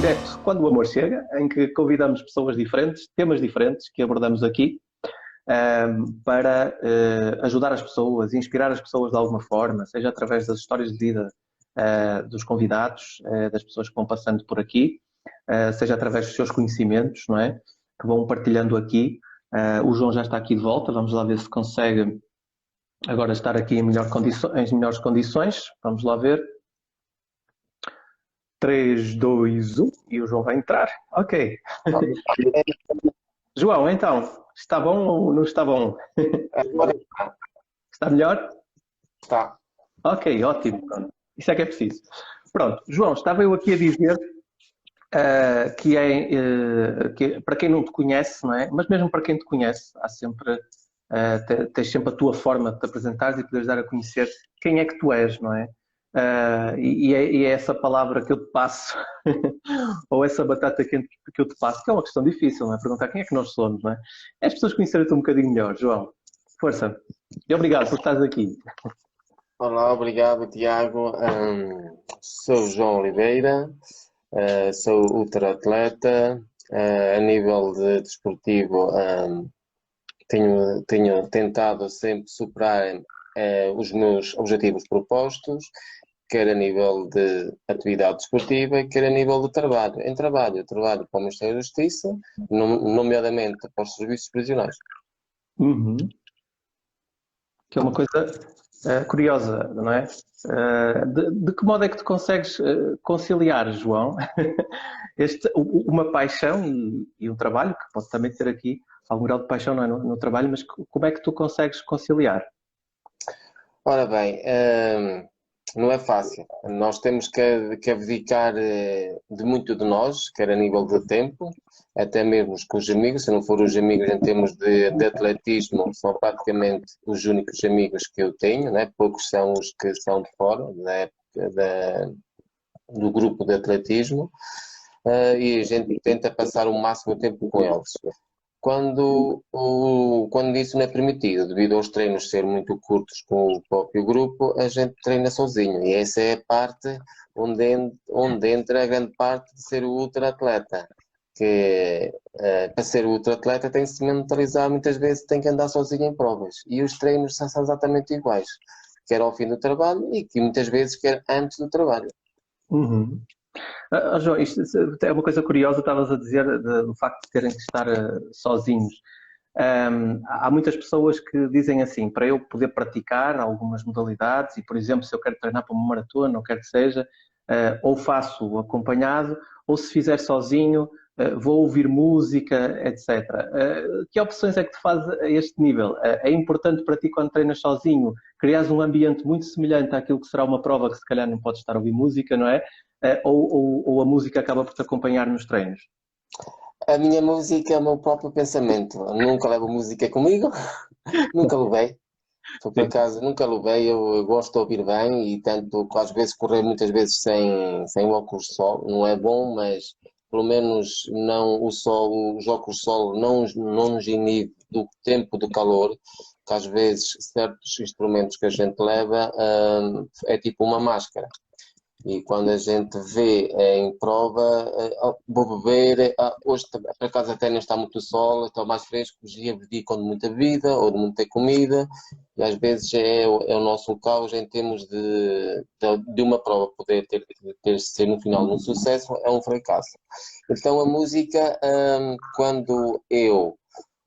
direto Quando o Amor Chega, em que convidamos pessoas diferentes, temas diferentes que abordamos aqui, para ajudar as pessoas, inspirar as pessoas de alguma forma, seja através das histórias de vida dos convidados, das pessoas que vão passando por aqui, seja através dos seus conhecimentos, não é? Que vão partilhando aqui. O João já está aqui de volta, vamos lá ver se consegue agora estar aqui em melhores condições. Vamos lá ver. 3, 2, 1 e o João vai entrar. Ok. João, então, está bom ou não está bom? Está melhor? Está. Ok, ótimo. Pronto. Isso é que é preciso. Pronto, João, estava eu aqui a dizer que para quem não te conhece, não é? Mas mesmo para quem te conhece, há sempre, tens sempre a tua forma de te apresentares e poderes dar a conhecer quem é que tu és, não é? E é essa palavra que eu te passo, ou essa batata quente que eu te passo, que é uma questão difícil, não é? Perguntar quem é que nós somos, não é? É as pessoas conhecerem-te um bocadinho melhor, João. Força. E obrigado por estares aqui. Olá, obrigado, Tiago. Sou João Oliveira, sou ultra-atleta. A nível de desportivo, tenho tentado sempre superar os meus objetivos propostos, quer a nível de atividade desportiva, quer a nível de trabalho. Em trabalho, eu trabalho para o Ministério da Justiça, nomeadamente para os serviços prisionais. Uhum. Que é uma coisa curiosa, não é? De que modo é que tu consegues conciliar, João, uma paixão e um trabalho, que pode também ter aqui algum grau de paixão, não é, no trabalho, mas como é que tu consegues conciliar? Ora bem, não é fácil. Nós temos que abdicar de muito de nós, quer a nível de tempo, até mesmo com os amigos. Se não for os amigos em termos de atletismo, são praticamente os únicos amigos que eu tenho, né? Poucos são os que são de fora do grupo de atletismo, e a gente tenta passar o máximo tempo com eles. Quando isso não é permitido, devido aos treinos serem muito curtos com o próprio grupo, a gente treina sozinho. E essa é a parte onde entra a grande parte de ser o ultra-atleta. Que para ser ultra-atleta tem que se mentalizar, muitas vezes tem que andar sozinho em provas. E os treinos são exatamente iguais, quer ao fim do trabalho e que muitas vezes quer antes do trabalho. Uhum. João, isto é uma coisa curiosa, estavas a dizer do facto de terem que estar sozinhos. Há muitas pessoas que dizem assim, para eu poder praticar algumas modalidades, e por exemplo, se eu quero treinar para uma maratona, ou quer que seja, ou faço acompanhado, ou se fizer sozinho, vou ouvir música, etc. Que opções é que tu fazes a este nível? É importante para ti, quando treinas sozinho, criares um ambiente muito semelhante àquilo que será uma prova que se calhar não podes estar a ouvir música, não é? Ou a música acaba por te acompanhar nos treinos? A minha música é o meu próprio pensamento. Nunca levo música comigo, nunca levei. Por Sim. acaso, nunca levei, eu gosto de ouvir bem e tanto que às vezes correr muitas vezes sem óculos de sol não é bom, mas pelo menos não o sol, os óculos de sol não nos inibe do tempo do calor, que às vezes certos instrumentos que a gente leva é tipo uma máscara. E quando a gente vê em prova, vou beber, hoje por acaso até nem está muito sol, está mais fresco, os dias abdicam de muita bebida ou de muita comida, e às vezes é o nosso caos em termos de uma prova poder ser no final um sucesso, é um fracasso. Então a música, quando eu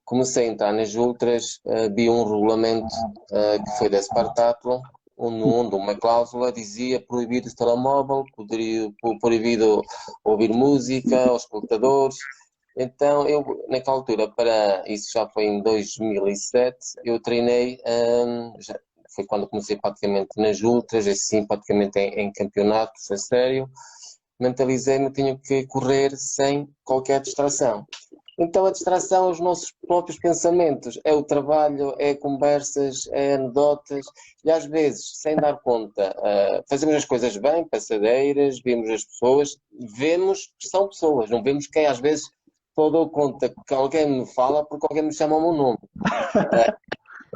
comecei a entrar nas ultras, vi um regulamento que foi da Spartathlon, onde uma cláusula dizia proibido o telemóvel, proibido ouvir música aos espectadores. Então, eu, naquela altura, isso já foi em 2007, eu treinei, foi quando comecei praticamente nas ultras, assim, praticamente em campeonatos, a sério. Mentalizei-me, tinha que correr sem qualquer distração. Então a distração é os nossos próprios pensamentos, é o trabalho, é conversas, é anedotas, e às vezes, sem dar conta, fazemos as coisas bem, passadeiras, vemos as pessoas, vemos que são pessoas, não vemos quem às vezes só dou conta que alguém me fala porque alguém me chama o meu nome.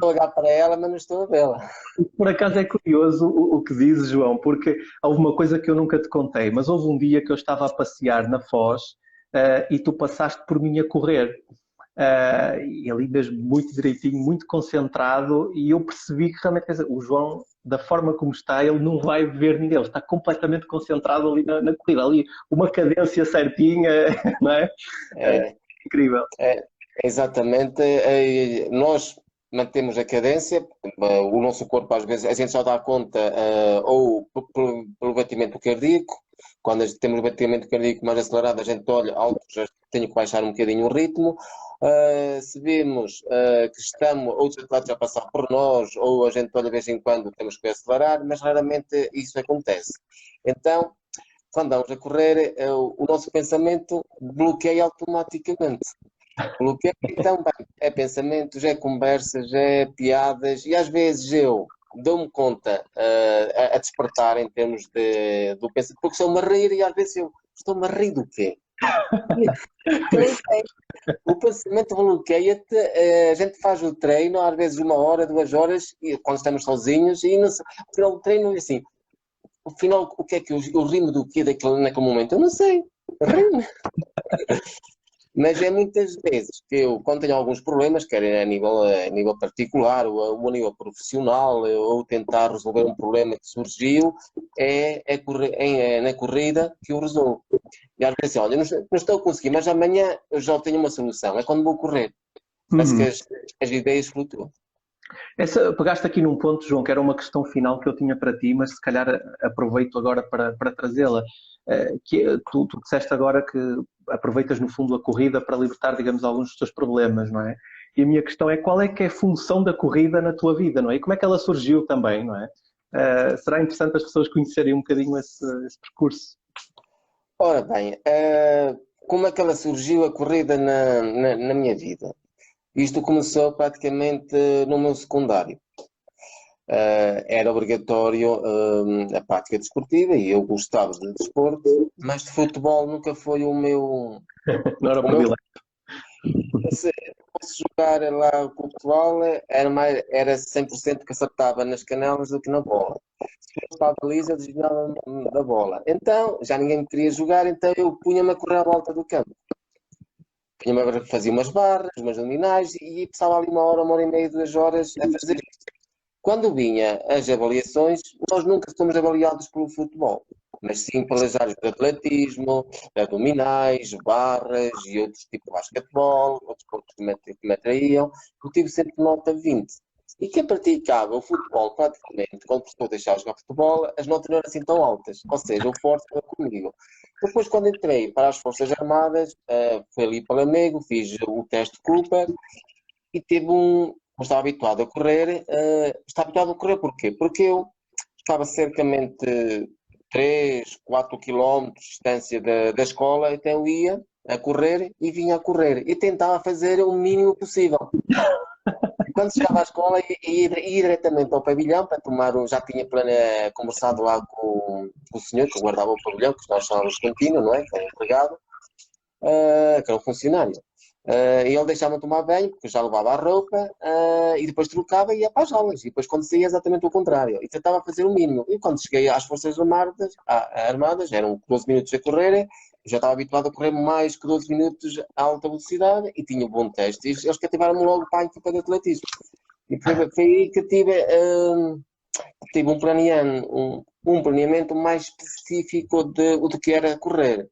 estou a olhar para ela, mas não estou a vê-la. Por acaso é curioso o que dizes, João, porque houve uma coisa que eu nunca te contei, mas houve um dia que eu estava a passear na Foz, e tu passaste por mim a correr. E ali mesmo muito direitinho, muito concentrado, e eu percebi que realmente, quer dizer, o João, da forma como está, ele não vai ver ninguém, ele está completamente concentrado ali na corrida, ali uma cadência certinha, não é? É, Incrível. é, exatamente. Nós mantemos a cadência, o nosso corpo às vezes a gente só dá conta ou pelo batimento cardíaco, quando a gente temos o batimento cardíaco mais acelerado, a gente olha alto, já tenho que baixar um bocadinho o ritmo. Se vemos que estamos, outros atletas já passaram por nós, ou a gente olha de vez em quando temos que acelerar, mas raramente isso acontece. Então, quando vamos a correr, o nosso pensamento bloqueia automaticamente. Bloqueia, então, bem, é pensamentos, é conversas, é piadas, e às vezes eu dou-me conta a despertar em termos do pensamento, porque estou-me a rir e às vezes eu estou-me a rir do quê? Eu nem sei. O pensamento bloqueia-te, a gente faz o treino, às vezes 1 hora, 2 horas, e quando estamos sozinhos, e no final do treino, assim, afinal, o que é que eu rimo do quê naquele momento? Eu não sei. Rimo. Mas é muitas vezes que eu, quando tenho alguns problemas, quer a nível particular ou a nível profissional, ou tentar resolver um problema que surgiu, na corrida que eu resolvo. E às vezes, olha, não estou a conseguir, mas amanhã eu já tenho uma solução. É quando vou correr. Parece que Uhum. as ideias flutuam. Pegaste aqui num ponto, João, que era uma questão final que eu tinha para ti, mas se calhar aproveito agora para trazê-la. Tu disseste agora que aproveitas no fundo a corrida para libertar, digamos, alguns dos teus problemas, não é? E a minha questão é qual é que é a função da corrida na tua vida, não é? E como é que ela surgiu também, não é? Será interessante as pessoas conhecerem um bocadinho esse percurso. Ora bem, como é que ela surgiu a corrida na minha vida? Isto começou praticamente no meu secundário. Era obrigatório a prática desportiva e eu gostava de desporto, mas de futebol nunca foi Não era o o meu. privilégio. Se fosse jogar lá com o futebol, era 100% que acertava nas canelas do que na bola. Se fosse para a baliza, desviava da bola. Então, já ninguém me queria jogar, então eu punha-me a correr à volta do campo. Fazia umas barras, umas luminais e passava ali 1 hora, 1 hora e meia, 2 horas a fazer isto. Quando vinha as avaliações, nós nunca somos avaliados pelo futebol, mas sim pelas áreas de atletismo, abdominais, barras e outros tipos de basquetebol, outros pontos que me atraíam. Eu tive sempre nota 20. E quem praticava o futebol, praticamente, quando a pessoa deixava de jogar futebol, as notas não eram assim tão altas. Ou seja, o forte era comigo. Depois, quando entrei para as Forças Armadas, fui ali para Lamego, fiz o teste Cooper e teve um. Eu estava habituado a correr. Estava habituado a correr porquê? Porque eu estava cercamente 3, 4 quilómetros de distância da escola, então eu ia a correr e vinha a correr. E tentava fazer o mínimo possível. Quando chegava à escola, ia diretamente ao pavilhão para tomar um. Já tinha conversado lá com o senhor que guardava o pavilhão, que nós chamávamos de cantina, não é? Que era empregado, que era um funcionário. E ele deixava-me tomar banho, porque eu já levava a roupa, e depois trocava e ia para as aulas. E depois, quando saía, exatamente o contrário. E tentava fazer o mínimo. E quando cheguei às Forças Armadas, eram 12 minutos a correr, eu já estava habituado a correr mais que 12 minutos a alta velocidade e tinha um bom teste. E eles cativaram-me logo para a equipa de atletismo. E foi aí que tive um planeamento mais específico do que era correr.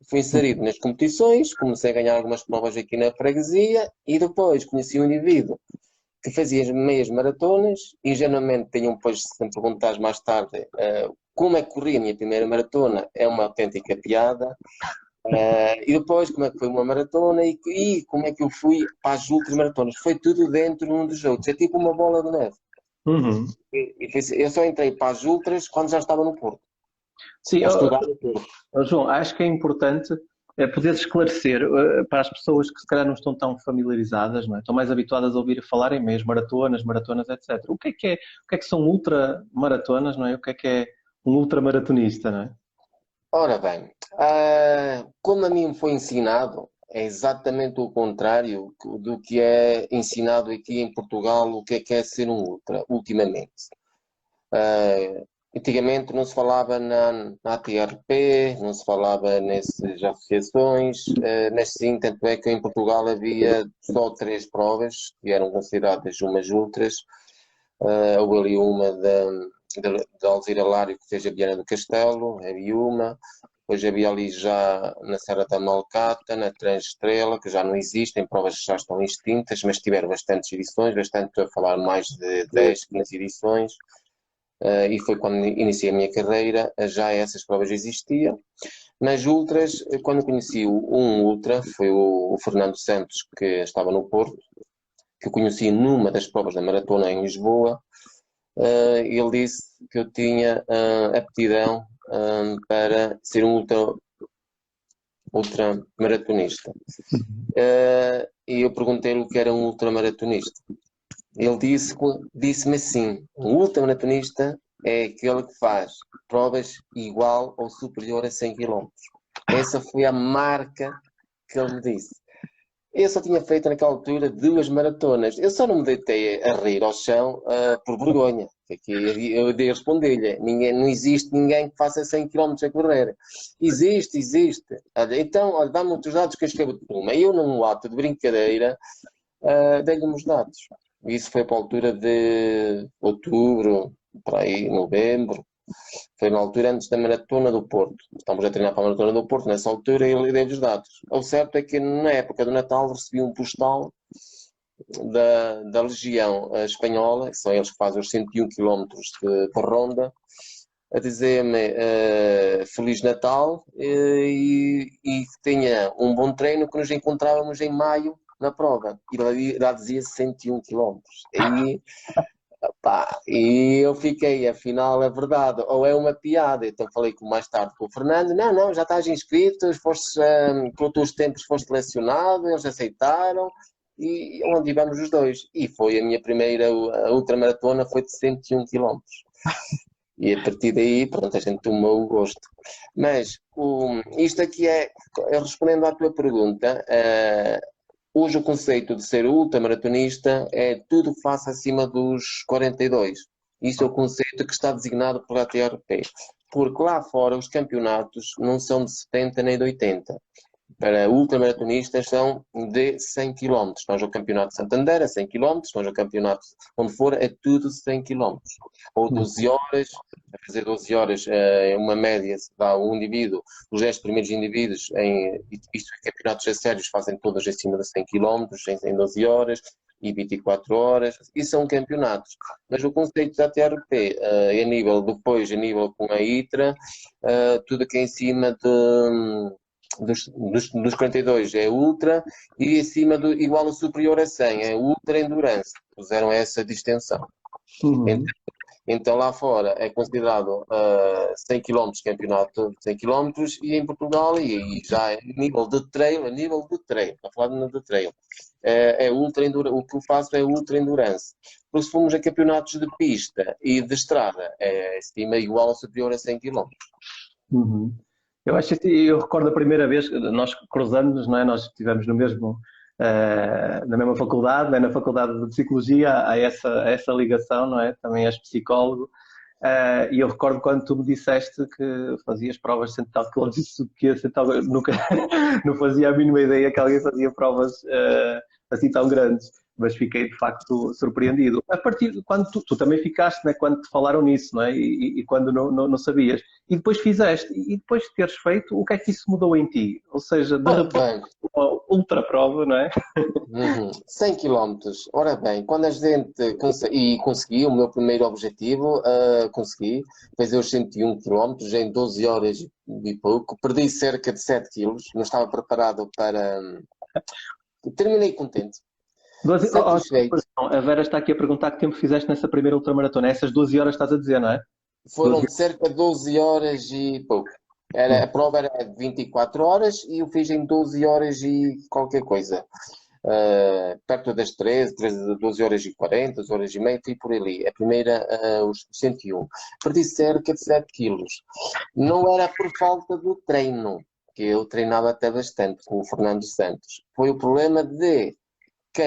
Fui inserido nas competições, comecei a ganhar algumas provas aqui na freguesia e depois conheci um indivíduo que fazia as meias maratonas. Ingenuamente tinham depois, se me perguntares mais tarde, como é que corri a minha primeira maratona, é uma autêntica piada. E depois como é que foi uma maratona e como é que eu fui para as outras maratonas. Foi tudo dentro um dos outros, é tipo uma bola de neve. Uhum. Eu só entrei para as ultras quando já estava no Porto, Sim, a estudar no Porto. João, acho que é importante poder esclarecer para as pessoas que se calhar não estão tão familiarizadas, não é? Estão mais habituadas a ouvir falar em meias maratonas, etc. O que é que são ultramaratonas, não é? O que é um ultramaratonista, não é? Ora bem, como a mim me foi ensinado, é exatamente o contrário do que é ensinado aqui em Portugal, o que é ser um ultra, ultimamente. Antigamente não se falava na ATRP, não se falava nessas associações, mas sim, tanto é que em Portugal havia só 3 provas que eram consideradas umas ultras. Houve ali uma da Alzira Lário, que fez a Viana do Castelo, havia uma. Depois havia ali já na Serra da Malcata, na Transestrela, que já não existem, provas que já estão extintas, mas tiveram bastantes edições, bastante, a falar mais de 10, 15 edições. E foi quando iniciei a minha carreira, já essas provas existiam. Nas ultras, quando conheci um ultra, foi o Fernando Santos, que estava no Porto, que eu conheci numa das provas da maratona em Lisboa. Ele disse que eu tinha aptidão para ser um ultramaratonista. E eu perguntei-lhe o que era um ultramaratonista. Ele disse-me assim: um ultramaratonista é aquele que faz provas igual ou superior a 100 km. Essa foi a marca que ele me disse. Eu só tinha feito naquela altura 2 maratonas. Eu só não me deitei a rir ao chão por vergonha. Eu dei a responder-lhe: não existe ninguém que faça 100 km a correr. Existe. Olha, então, olha, dá-me outros dados que eu escrevo de pluma. Eu, num ato de brincadeira, dei-lhe os dados. Isso foi para a altura de outubro, para aí, novembro. Foi na altura antes da Maratona do Porto. Estamos a treinar para a Maratona do Porto. Nessa altura ele deu os dados. O certo é que na época do Natal recebi um postal da Legião Espanhola, que são eles que fazem os 101 km de ronda, a dizer-me Feliz Natal e que tenha um bom treino, que nos encontrávamos em maio na prova. E lá dizia 101 km. E eu fiquei, afinal é verdade, ou é uma piada. Então falei mais tarde com o Fernando: não, já estás inscrito, foste, pelos teus tempos foste selecionado, eles aceitaram, e onde tivemos os dois. E foi a minha primeira ultramaratona, foi de 101 km. E a partir daí, pronto, a gente tomou o gosto. Mas isto aqui respondendo à tua pergunta, hoje o conceito de ser ultramaratonista é tudo que faça acima dos 42. Isso é o conceito que está designado pela ATRP. Porque lá fora os campeonatos não são de 70 nem de 80. Para ultramaratonistas são de 100 km. Nós o campeonato de Santander é 100 km, nós o campeonato onde for é tudo 100 km. Ou 12 horas, a fazer 12 horas uma média se dá um indivíduo, os 10 primeiros indivíduos, isto é, campeonatos a sérios fazem todos acima de 100 km, em 12 horas e 24 horas, e são campeonatos. Mas o conceito da TRP, a nível com a ITRA, tudo que é em cima dos 42 é ultra e acima do igual ou superior a 100 é ultra endurance. Puseram essa distinção. Então lá fora é considerado 100 km campeonato de 100 km e em Portugal e já é nível de trail, está falando de trail. É ultra endurance, o que eu faço é ultra endurance. Porque se formos a campeonatos de pista e de estrada, é acima igual ou superior a 100 km. Eu acho que eu recordo a primeira vez que nós cruzamos, não é? Nós estivemos no mesmo, na mesma faculdade, né? Na faculdade de Psicologia, há essa ligação, não é? Também és psicólogo. E eu recordo quando tu me disseste que fazias provas de 100 tal quilómetros, isso que nunca não fazia a mínima ideia que alguém fazia provas assim tão grandes, mas fiquei de facto surpreendido. A partir de quando tu também ficaste, né, quando te falaram nisso, não é? E quando não sabias, e depois fizeste, e depois de teres feito, o que é que isso mudou em ti? Ou seja, de repente, uma ultra prova, não é? 100 km. Ora bem, quando a gente consegui o meu primeiro objetivo, consegui fazer os 101 km em 12 horas e pouco, perdi cerca de 7 kg, não estava preparado para. Terminei contente. A Vera está aqui a perguntar que tempo fizeste nessa primeira ultramaratona. Essas 12 horas estás a dizer, não é? Foram de cerca de 12 horas e pouco. A prova era de 24 horas e eu fiz em 12 horas e qualquer coisa. Perto das 12 horas e 40, 12 horas e meia, fui por ali. A primeira, os 101. Perdi cerca de 7 quilos. Não era por falta do treino. que eu treinava até bastante com o Fernando Santos. Foi o problema de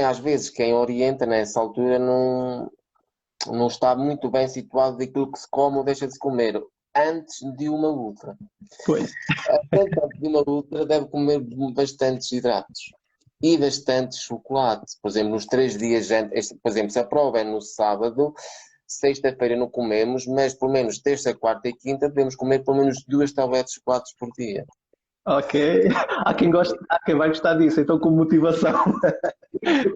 às vezes, quem orienta nessa altura não está muito bem situado daquilo que se come ou deixa de se comer antes de uma ultra. Pois. Antes de uma ultra deve comer bastantes hidratos e bastante chocolate. Por exemplo, nos 3 dias antes, por exemplo, se a prova é no sábado, sexta-feira não comemos, mas pelo menos terça, quarta e quinta devemos comer pelo menos 2 tabletes de chocolates por dia. Ok. Há quem vai gostar disso, então com motivação.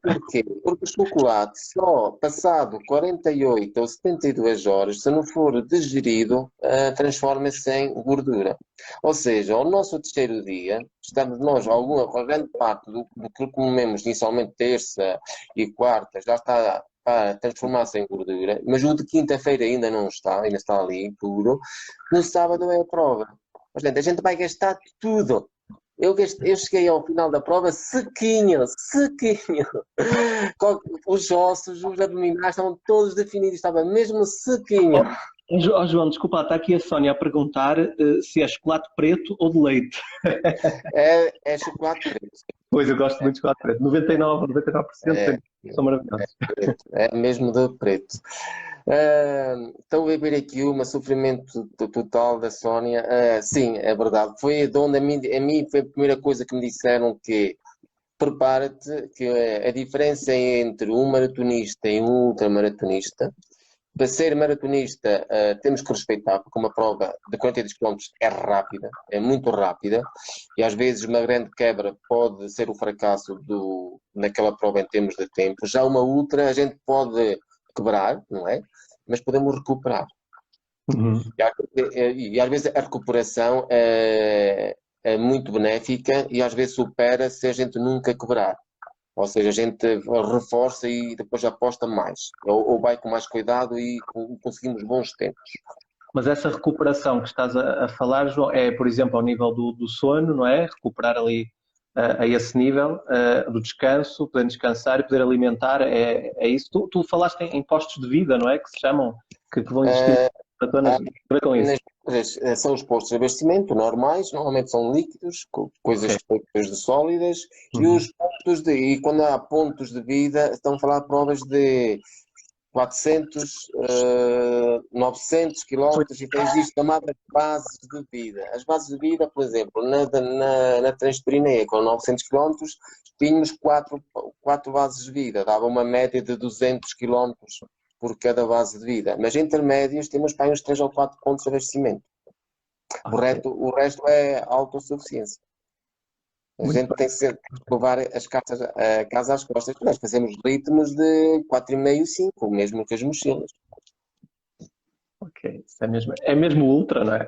Porquê? Porque o chocolate, só passado 48 ou 72 horas, se não for digerido, transforma-se em gordura. Ou seja, ao nosso terceiro dia, estamos nós, a grande parte do que comemos inicialmente terça e quarta, já está a transformar-se em gordura, mas o de quinta-feira ainda não está, ainda está ali puro. No sábado é a prova. Portanto, a gente vai gastar tudo. Eu cheguei ao final da prova sequinho. Os ossos, os abdominais estavam todos definidos, estava mesmo sequinho. João, desculpa, está aqui a Sónia a perguntar se é chocolate preto ou de leite. É chocolate preto. Pois, eu gosto muito de chocolate preto. 99% são maravilhosos. É mesmo de preto. Estou a ver aqui um sofrimento total da Sónia. Sim, é verdade. Foi de onde a mim foi a primeira coisa que me disseram que prepara-te, que a diferença entre um maratonista e um ultramaratonista. Para ser maratonista, temos que respeitar, porque uma prova de 42 km é rápida, é muito rápida, e às vezes uma grande quebra pode ser o fracasso naquela prova em termos de tempo. Já uma ultra, a gente pode quebrar, não é? Mas podemos recuperar. Uhum. E às vezes a recuperação é muito benéfica e às vezes supera se a gente nunca quebrar. Ou seja, a gente reforça e depois aposta mais. Ou vai com mais cuidado e conseguimos bons tempos. Mas essa recuperação que estás a falar, João, é, por exemplo, ao nível do sono, não é? Recuperar ali a esse nível do descanso, poder descansar e poder alimentar, é isso. Tu falaste em postos de vida, não é? Que se chamam, que vão existir maratonas. Para com isso. São os postos de abastecimento normais, normalmente são líquidos, coisas feitas de sólidas, e os pontos e quando há pontos de vida, estão a falar de provas de 400, 900 quilómetros e tens isto chamado bases de vida. As bases de vida, por exemplo, na Transperineia, com 900 quilómetros, tínhamos 4 bases de vida, dava uma média de 200 quilómetros por cada base de vida. Mas intermédios temos para uns 3 ou 4 pontos de abastecimento. O resto é autossuficiência. A gente tem que levar a casa às costas. Nós fazemos ritmos de 4,5, 5, o mesmo que as mochilas. Ok, isso é mesmo ultra, não é?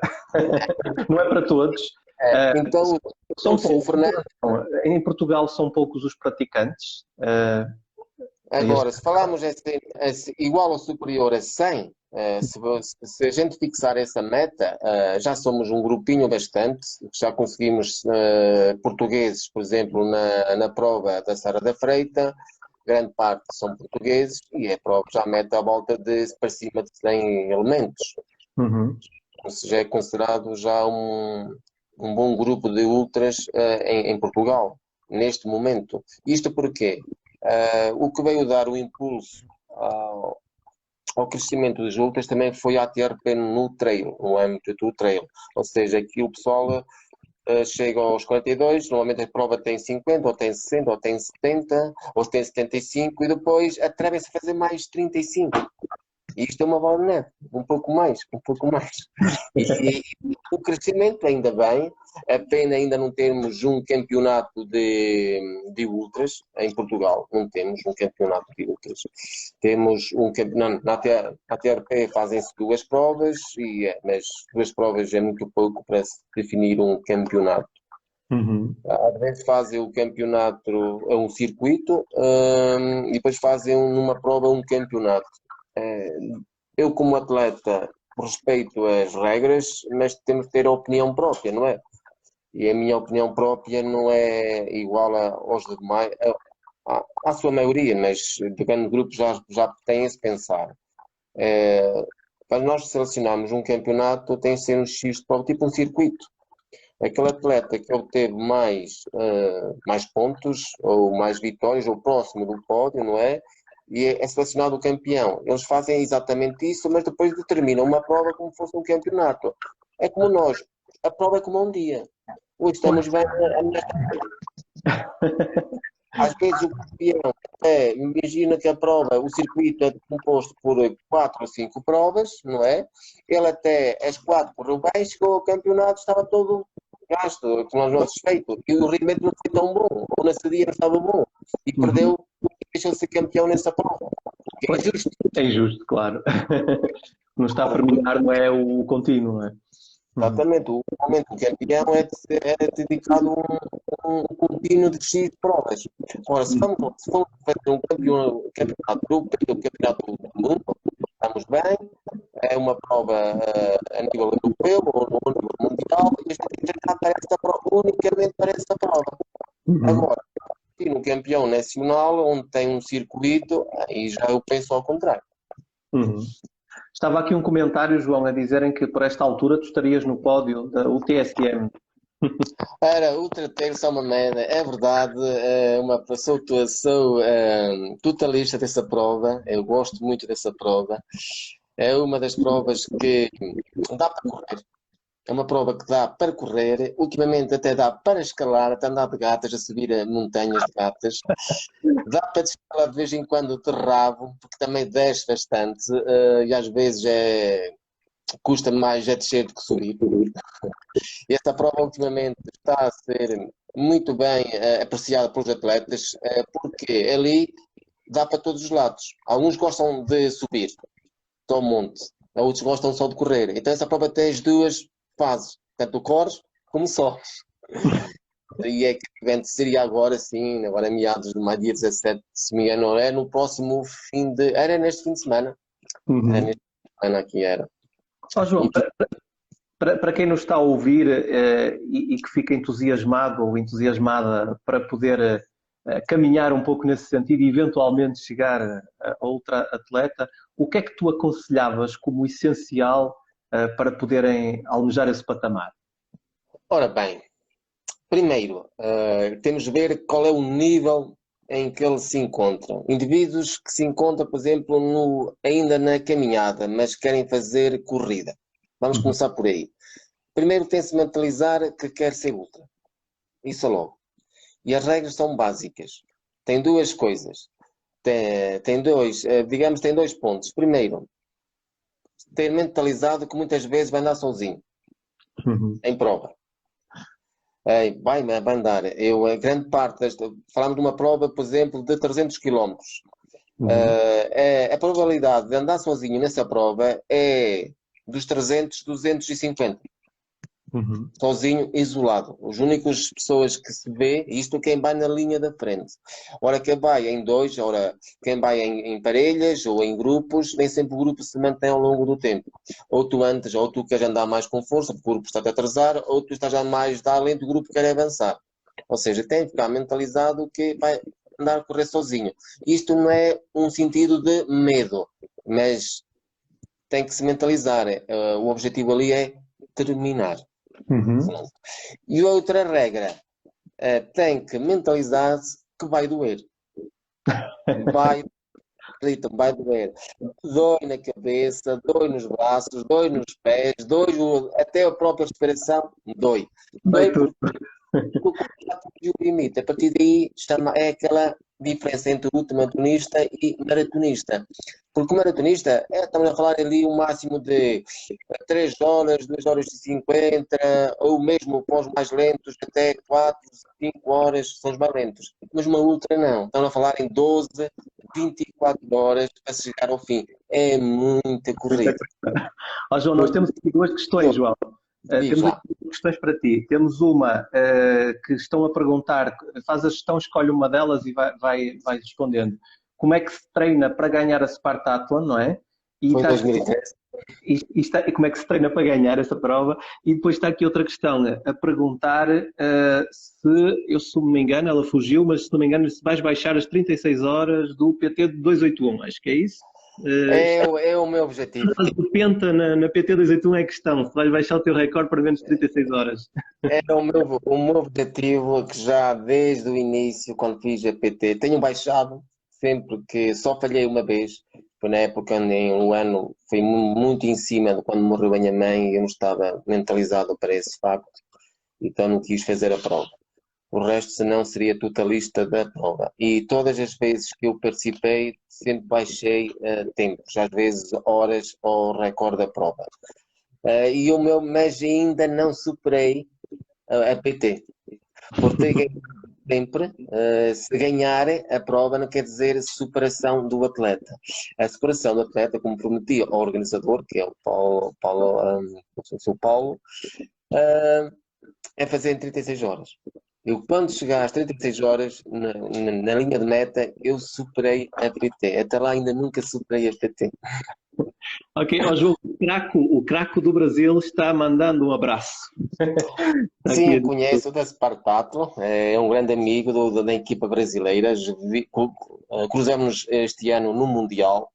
Não é para todos. Então, em Portugal são poucos os praticantes. Agora, se falarmos igual ou superior a 100, se a gente fixar essa meta, já somos um grupinho bastante, já conseguimos portugueses, por exemplo, na prova da Serra da Freita, grande parte são portugueses e a prova já mete à volta para cima de 100 elementos. Uhum. Ou seja, é considerado já um bom grupo de ultras em Portugal, neste momento. Isto porquê? O que veio dar o impulso ao crescimento dos ultras também foi a ATRP no trail, no âmbito do trail. Ou seja, aqui o pessoal chega aos 42, normalmente a prova tem 50, ou tem 60, ou tem 70, ou tem 75, e depois atrevem-se a fazer mais 35. E isto é uma bola de neve, um pouco mais. E o crescimento, ainda bem, a pena ainda não termos um campeonato de ultras em Portugal. Não temos um campeonato de ultras. Temos um campeonato, na ATRP fazem-se 2 provas, mas 2 provas é muito pouco para se definir um campeonato. Uhum. Às vezes fazem o campeonato a um circuito e depois fazem numa prova um campeonato. Eu, como atleta, respeito as regras, mas temos que ter a opinião própria, não é? E a minha opinião própria não é igual aos demais, à sua maioria, mas de grande grupo já tem esse pensar. Para nós selecionarmos um campeonato, tem que ser um X de prova, tipo um circuito. aquele atleta que obteve mais pontos ou mais vitórias ou próximo do pódio, não é? E é selecionado o campeão. Eles fazem exatamente isso, mas depois determinam uma prova como se fosse um campeonato. É como nós, a prova é como um dia. Hoje estamos bem, amanhã às vezes o campeão imagina que a prova, o circuito é composto por 4 ou 5 provas, não é? Ele até as 4 correu bem, chegou ao campeonato, estava todo gasto, com os nossos feitos, e o rendimento não foi tão bom, ou nesse dia não estava bom, e perdeu, e deixou-se ser campeão nessa prova. É Pois, justo. é injusto, claro. Não está a terminar, não é o contínuo, não é? Exatamente, o momento do campeão é dedicado a um contínuo de X provas. Ora, se formos fazer um campeonato europeu, um campeonato do mundo, estamos bem, é uma prova a nível europeu ou no nível mundial, e a gente tem que treinar para essa prova, unicamente para essa prova. Agora, no campeão nacional, onde tem um circuito, aí já eu penso ao contrário. Estava aqui um comentário, João, a dizerem que por esta altura tu estarias no pódio da UTSM. Era, ultrateiro só uma merda, é verdade, sou totalista dessa prova, eu gosto muito dessa prova, é uma das provas que dá para correr, é uma prova que dá para correr, ultimamente até dá para escalar, até andar de gatas, a subir a montanhas de gatas, dá para escalar de vez em quando de rabo, porque também desce bastante, e às vezes custa mais descer do que subir. Esta prova ultimamente está a ser muito bem apreciada pelos atletas, porque ali dá para todos os lados. Alguns gostam de subir só o monte, outros gostam só de correr. Então essa prova tem as duas fases, tanto corres como sobes. E é que o evento seria agora sim, agora meados de maio, dia 17, se me engano, é no próximo era neste fim de semana. Era neste fim de semana aqui era. João, para quem nos está a ouvir e que fica entusiasmado ou entusiasmada para poder caminhar um pouco nesse sentido e eventualmente chegar a outra atleta, o que é que tu aconselhavas como essencial para poderem almejar esse patamar? Ora bem, primeiro, temos de ver qual é o nível em que eles se encontram. Indivíduos que se encontram, por exemplo, ainda na caminhada, mas querem fazer corrida. Vamos começar por aí. Primeiro tem-se mentalizar que quer ser ultra. Isso é logo. E as regras são básicas. Tem duas coisas. Tem dois pontos. Primeiro, ter mentalizado que muitas vezes vai andar sozinho. Em prova. Vai andar. A grande parte falamos de uma prova, por exemplo, de 300 km. A probabilidade de andar sozinho nessa prova é dos 300, 250. Sozinho, isolado. As únicas pessoas que se vê, isto quem vai na linha da frente. Ora, quem vai em dois, ora, quem vai em parelhas ou em grupos, nem sempre o grupo se mantém ao longo do tempo. Ou tu queres andar mais com força, porque o grupo está a atrasar, ou tu estás a mais dar lento, o grupo quer avançar. Ou seja, tem que ficar mentalizado que vai andar a correr sozinho. Isto não é um sentido de medo, mas tem que se mentalizar. O objetivo ali é terminar. E outra regra, tem que mentalizar-se que vai doer. Vai doer. Dói na cabeça, dói nos braços, dói nos pés, até a própria respiração, dói. Dói porque o corpo já atingiu o limite. A partir daí é aquela diferença entre o ultramaratonista e maratonista. Porque o maratonista, estamos a falar ali um máximo de 3 horas, 2 horas e 50, ou mesmo para os mais lentos, até 4, 5 horas são os mais lentos. Mas uma ultra não. Estamos a falar em 12, 24 horas para chegar ao fim. É muita corrida. João, nós temos aqui duas questões, João. Temos aqui duas questões para ti. Temos uma que estão a perguntar, faz a gestão, escolhe uma delas e vai respondendo. Como é que se treina para ganhar a Spartathlon, não é? Foi em 2013. E como é que se treina para ganhar essa prova? E depois está aqui outra questão a perguntar se não me engano, ela fugiu, mas se não me engano, se vais baixar as 36 horas do PT de 281, acho que é isso? É o meu objetivo. O Penta na PT 281 é questão, se vais baixar o teu recorde para menos de 36 horas. O meu objetivo, que já desde o início, quando fiz a PT, tenho baixado, sempre que só falhei uma vez, foi na época em um ano, foi muito em cima de quando morreu a minha mãe e eu não estava mentalizado para esse facto, então não quis fazer a prova. O resto, senão, seria totalista da prova. E todas as vezes que eu participei, sempre baixei tempos, às vezes horas, ao recorde da prova. Mas ainda não superei a PT. Porque sempre, se ganhar a prova não quer dizer superação do atleta. A superação do atleta, como prometi ao organizador, que é o Paulo, é fazer em 36 horas. Eu, quando chegar às 36 horas, na linha de meta, eu superei a PT. Até lá ainda nunca superei a PT. Ok, ó João, o craco do Brasil está mandando um abraço. Sim, Aqui. conheço da Spartathlon, é um grande amigo da equipa brasileira. Cruzamos este ano no Mundial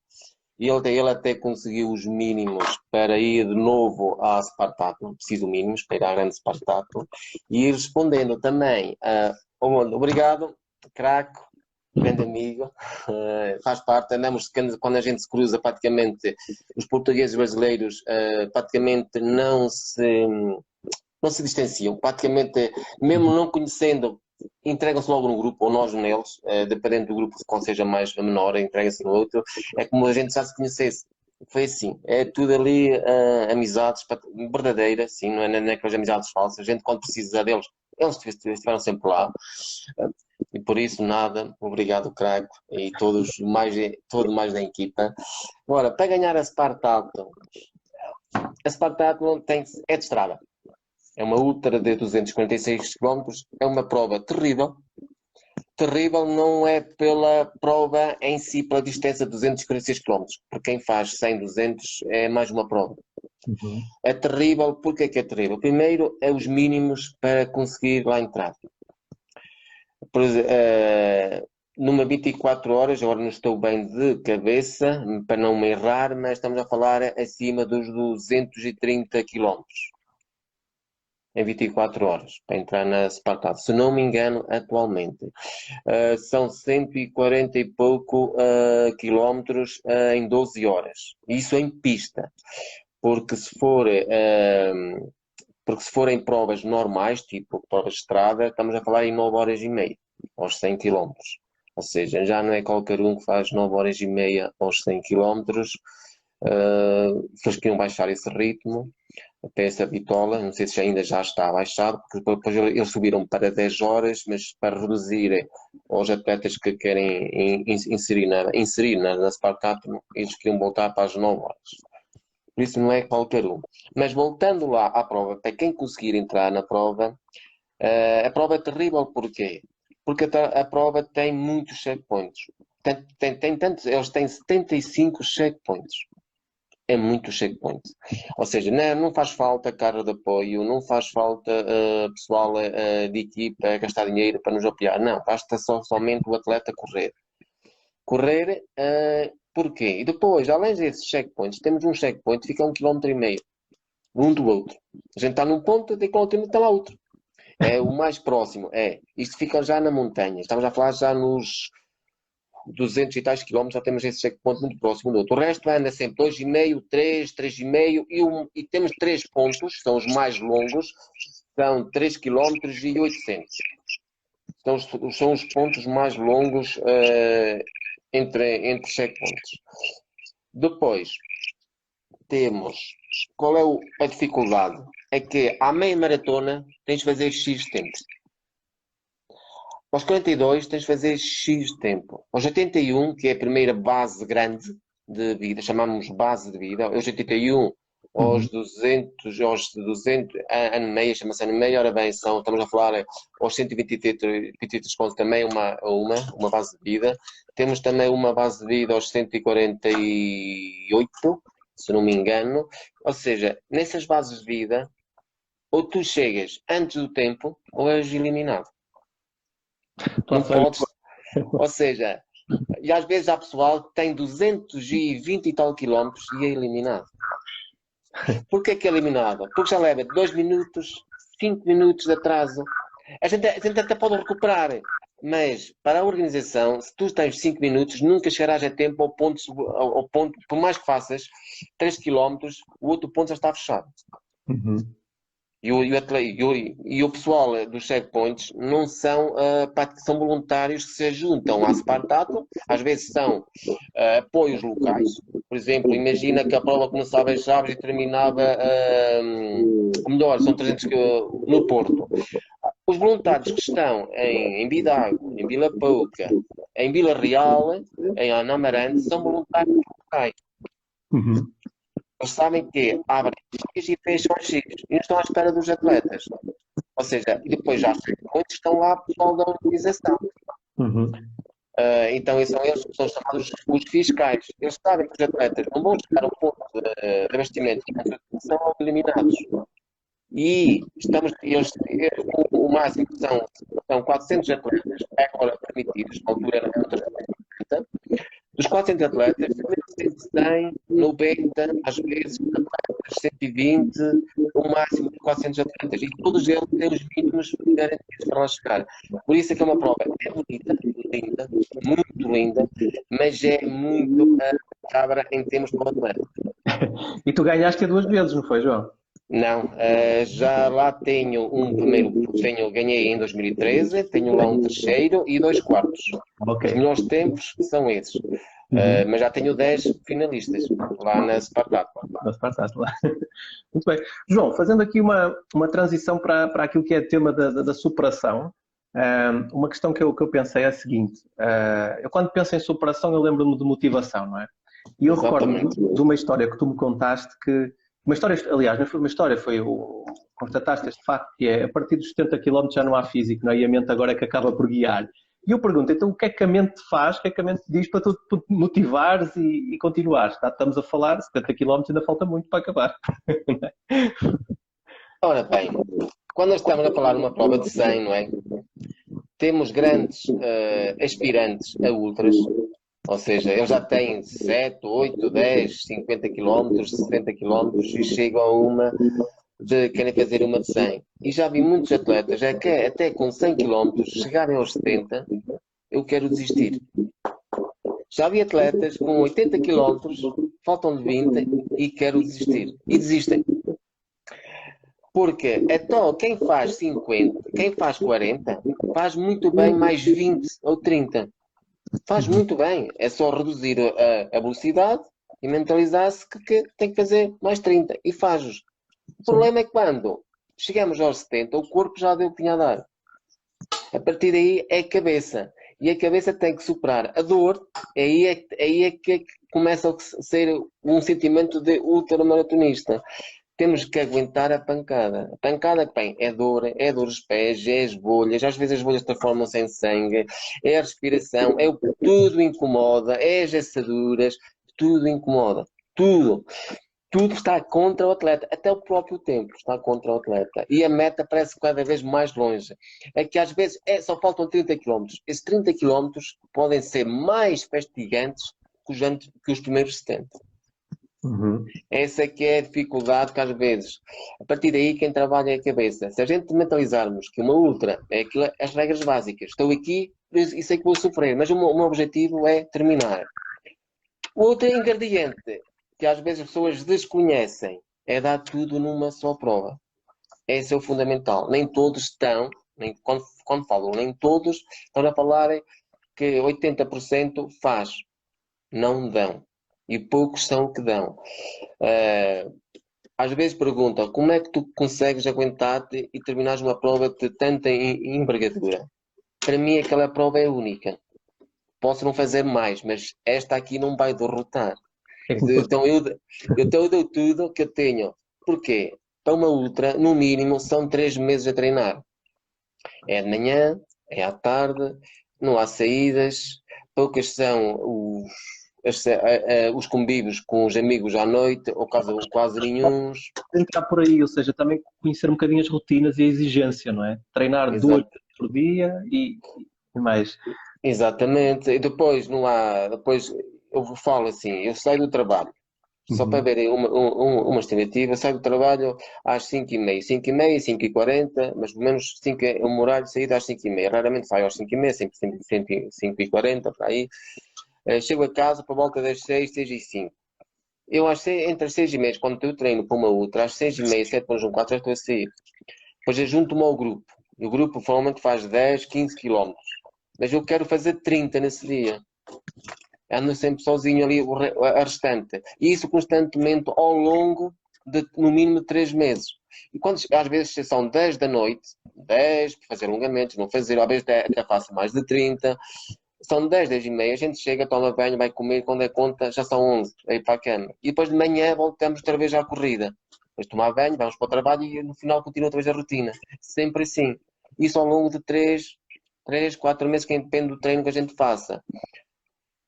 e ele até conseguiu os mínimos para ir de novo à Spartathlon, preciso mínimos para ir à grande Spartathlon. E respondendo também, obrigado, craque, grande amigo, faz parte, andamos, quando a gente se cruza, praticamente, os portugueses brasileiros praticamente não se distanciam, praticamente, mesmo não conhecendo, entregam-se logo no grupo, ou nós neles, dependendo do grupo, qual seja mais menor, entrega-se no outro, é como a gente já se conhecesse. Foi assim, é tudo ali amizades verdadeiras, sim, não é aquelas amizades falsas. A gente, quando precisa deles, eles estiveram sempre lá. E por isso, nada, obrigado, craque, e todo mais da equipa. Agora, para ganhar a Spartathlon é de estrada. É uma ultra de 246 quilómetros, é uma prova terrível. Terrível não é pela prova em si, pela distância de 246 quilómetros. Por quem faz 100, 200 é mais uma prova. Uhum. É terrível, porque é que é terrível? Primeiro, é os mínimos para conseguir lá entrar. Numa 24 horas, agora não estou bem de cabeça, para não me errar, mas estamos a falar acima dos 230 quilómetros em 24 horas, para entrar na Spartathlon. Se não me engano, atualmente. São 140 e pouco quilómetros em 12 horas. Isso em pista. Porque se forem provas normais, tipo provas de estrada, estamos a falar em 9 horas e meia, aos 100 quilómetros. Ou seja, já não é qualquer um que faz 9 horas e meia aos 100 quilómetros. Eles queriam baixar esse ritmo até essa bitola, não sei se ainda já está baixado, porque depois eles subiram para 10 horas, mas para reduzir aos atletas que querem inserir na Spartathlon, eles queriam voltar para as 9 horas. Por isso não é qualquer um. Mas voltando lá à prova, para quem conseguir entrar na prova, a prova é terrível, porquê? Porque a prova tem muitos checkpoints. Eles têm 75 checkpoints. É muito checkpoint. Ou seja, não faz falta carro de apoio, não faz falta pessoal de equipa a gastar dinheiro para nos apoiar. Não, basta somente o atleta correr. Correr, porquê? E depois, além desses checkpoints, temos um checkpoint que fica a 1,5 km um do outro. A gente está num ponto, de quilómetro está lá outro. É o mais próximo. Isto fica já na montanha. Estamos a falar já nos 200 e tais quilómetros, já temos esse checkpoint muito próximo do outro. O resto anda sempre 2,5, 3, 3,5 e temos 3 pontos, são os mais longos, são 3 quilómetros e 800. São os pontos mais longos entre checkpoints. Depois, temos, qual é a dificuldade? É que à meia maratona tens de fazer X tempo. Aos 42 tens de fazer X tempo. Aos 81, que é a primeira base grande de vida, chamamos base de vida, aos 81, aos 200, ano e meio, chama-se ano e meio, ora bem, estamos a falar aos 123 pontos também uma base de vida. Temos também uma base de vida aos 148, se não me engano. Ou seja, nessas bases de vida, ou tu chegas antes do tempo, ou és eliminado. Não podes, ou seja, E às vezes há pessoal que tem 220 e tal quilómetros e é eliminado. Porquê que é eliminado? Porque já leva 2 minutos, 5 minutos de atraso. A gente até pode recuperar, mas para a organização, se tu tens 5 minutos, nunca chegarás a tempo ao ponto, por mais que faças 3 quilómetros, o outro ponto já está fechado. Uhum. E o pessoal dos checkpoints não são, são voluntários que se juntam à Spartato, às vezes são apoios locais. Por exemplo, imagina que a prova começava em Chaves e terminava, melhor, são 300 no Porto. Os voluntários que estão em Bidago, em Vila Pouca, em Vila Real, em Anamarante, são voluntários locais. Uhum. Eles sabem que abrem X e fecham X e não estão à espera dos atletas. Ou seja, e depois já muitos estão lá para o pessoal da organização. Uhum. Então, são eles que são chamados os fiscais. Eles sabem que os atletas não vão chegar ao ponto de abastecimento e são eliminados. E o máximo são 400 atletas, é agora permitidos, na altura era 350. Dos 400 atletas, 100, 90, às vezes, 120, o máximo de 400 atletas. E todos eles têm os mínimos garantidos para lá chegar. Por isso é que é uma prova bonita, linda, muito linda, mas é muito cabra em termos de atleta. E tu ganhaste 2 vezes, não foi, João? Não, já lá tenho um primeiro, ganhei em 2013, tenho lá um terceiro e 2 quartos. Ok. Os melhores tempos são esses. Mas já tenho 10 finalistas lá na Spartato. Na Spartato, lá. Muito bem. João, fazendo aqui uma transição para aquilo que é o tema da superação, uma questão que eu pensei é a seguinte. Eu quando penso em superação, eu lembro-me de motivação, não é? E eu recordo de uma história que tu me contaste que uma história, aliás, não foi uma história, constataste este facto que é a partir dos 70 km já não há físico, não é? E a mente agora é que acaba por guiar. E eu pergunto, então o que é que a mente faz, o que é que a mente diz para tu motivares e continuares? Estamos a falar, 70 km ainda falta muito para acabar. Ora bem, quando estamos a falar numa prova de 100, não é? Temos grandes aspirantes a ultras, ou seja, eles já têm 7, 8, 10, 50 km, 60 km e chegam a uma de querem fazer uma de 100. E já vi muitos atletas, que até com 100 km, chegarem aos 70, eu quero desistir. Já vi atletas com 80 km, faltam de 20 e quero desistir. E desistem. Porque então quem faz 50, quem faz 40, faz muito bem mais 20 ou 30. Faz muito bem. É só reduzir a velocidade e mentalizar-se que tem que fazer mais 30. E faz-os. O problema é que quando chegamos aos 70, o corpo já deu o que tinha a dar. A partir daí é a cabeça. E a cabeça tem que superar a dor. Aí é que começa a ser um sentimento de ultramaratonista. Temos que aguentar a pancada. A pancada que vem é dor nos pés, é as bolhas. Às vezes as bolhas transformam-se em sangue. É a respiração. Tudo incomoda. É as assaduras. Tudo incomoda. Tudo. Tudo está contra o atleta, até o próprio tempo está contra o atleta. E a meta parece cada vez mais longe. É que às vezes só faltam 30 km. Esses 30 km podem ser mais fastigantes que os primeiros 70. Uhum. Essa que é a dificuldade que às vezes, a partir daí quem trabalha é a cabeça. Se a gente mentalizarmos que uma ultra é as regras básicas, estou aqui e sei que vou sofrer, mas o meu objetivo é terminar. O outro ingrediente que às vezes as pessoas desconhecem é dar tudo numa só prova. Esse é o fundamental. Nem todos estão, quando falam nem todos, estão a falar que 80% faz. Não dão. E poucos são que dão. Às vezes perguntam como é que tu consegues aguentar-te e terminares uma prova de tanta envergadura. Para mim aquela prova é única. Posso não fazer mais, mas esta aqui não vai derrotar. Então eu dou tudo que eu tenho. Porquê? Para uma ultra, no mínimo, são 3 meses a treinar. É de manhã, é à tarde, não há saídas, poucas são os convívios com os amigos à noite, ou quase nenhuns. Entrar por aí, ou seja, também conhecer um bocadinho as rotinas e a exigência, não é? Treinar 2 vezes por dia e mais. exatamente. E depois não há, depois eu falo assim, eu saio do trabalho. Só para Uhum. verem uma estimativa, saio do trabalho às 5h30, 5h30, 5h40, mas pelo menos 5 é um horário de saída às 5h30. Raramente saio às 5h30, sempre 5h40, por aí. Chego a casa por volta das 6, 6h05. Eu entre as 6h30, quando eu treino para uma outra, às 6h30, 7 para um 4 já estou a sair. Depois eu junto-me ao grupo. E o grupo provavelmente faz 10, 15 quilómetros. Mas eu quero fazer 30 nesse dia. Ando sempre sozinho ali a restante. E isso constantemente ao longo de, no mínimo, 3 meses. E quando, às vezes são 10 da noite, 10 para fazer alongamentos, não fazer, às vezes até faço mais de 30. São 10, 10 e meia, a gente chega, toma banho, vai comer, quando é conta, já são 11, aí para a cama. E depois de manhã voltamos outra vez à corrida. Depois de tomar banho, vamos para o trabalho e no final continua outra vez a rotina. Sempre assim. Isso ao longo de 3, 4 meses, que depende do treino que a gente faça.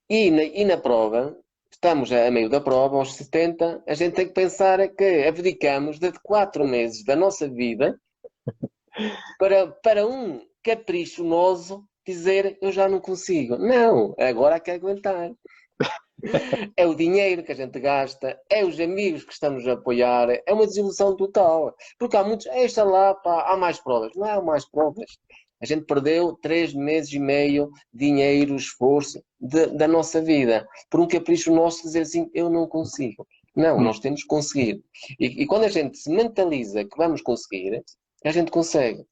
E na prova, estamos a meio da prova, aos 70, a gente tem que pensar que abdicamos de 4 meses da nossa vida para um capricho nosso dizer eu já não consigo. Não, agora há que aguentar. É o dinheiro que a gente gasta, é os amigos que estamos a apoiar, é uma desilusão total. Porque há muitos, esta lá, pá, há mais provas. Não há mais provas. A gente perdeu 3 meses e meio, dinheiro, esforço da nossa vida. Por um capricho nosso dizer assim, eu não consigo. Não, nós temos que conseguir. E quando a gente se mentaliza que vamos conseguir, a gente consegue.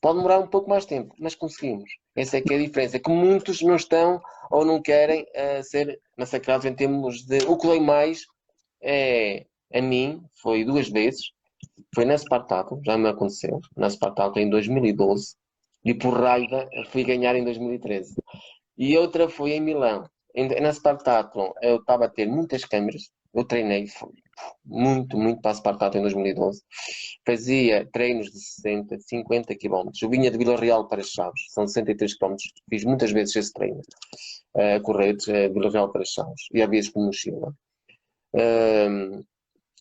Pode demorar um pouco mais tempo, mas conseguimos. Essa é que é a diferença. Que muitos não estão ou não querem ser massacrados em termos de. O que dói mais é a mim, foi 2 vezes. Foi na Spartaco, já me aconteceu. Na Spartaco em 2012. E por raiva fui ganhar em 2013. E outra foi em Milão. Na Spartathlon eu estava a ter muitas câmeras. Eu treinei muito, muito para a Spartathlon em 2012. Fazia treinos de 60, 50 quilómetros. Eu vinha de Vila Real para Chaves. São 63 quilómetros. Fiz muitas vezes esse treino. A correr de Vila Real para Chaves. E às vezes com mochila.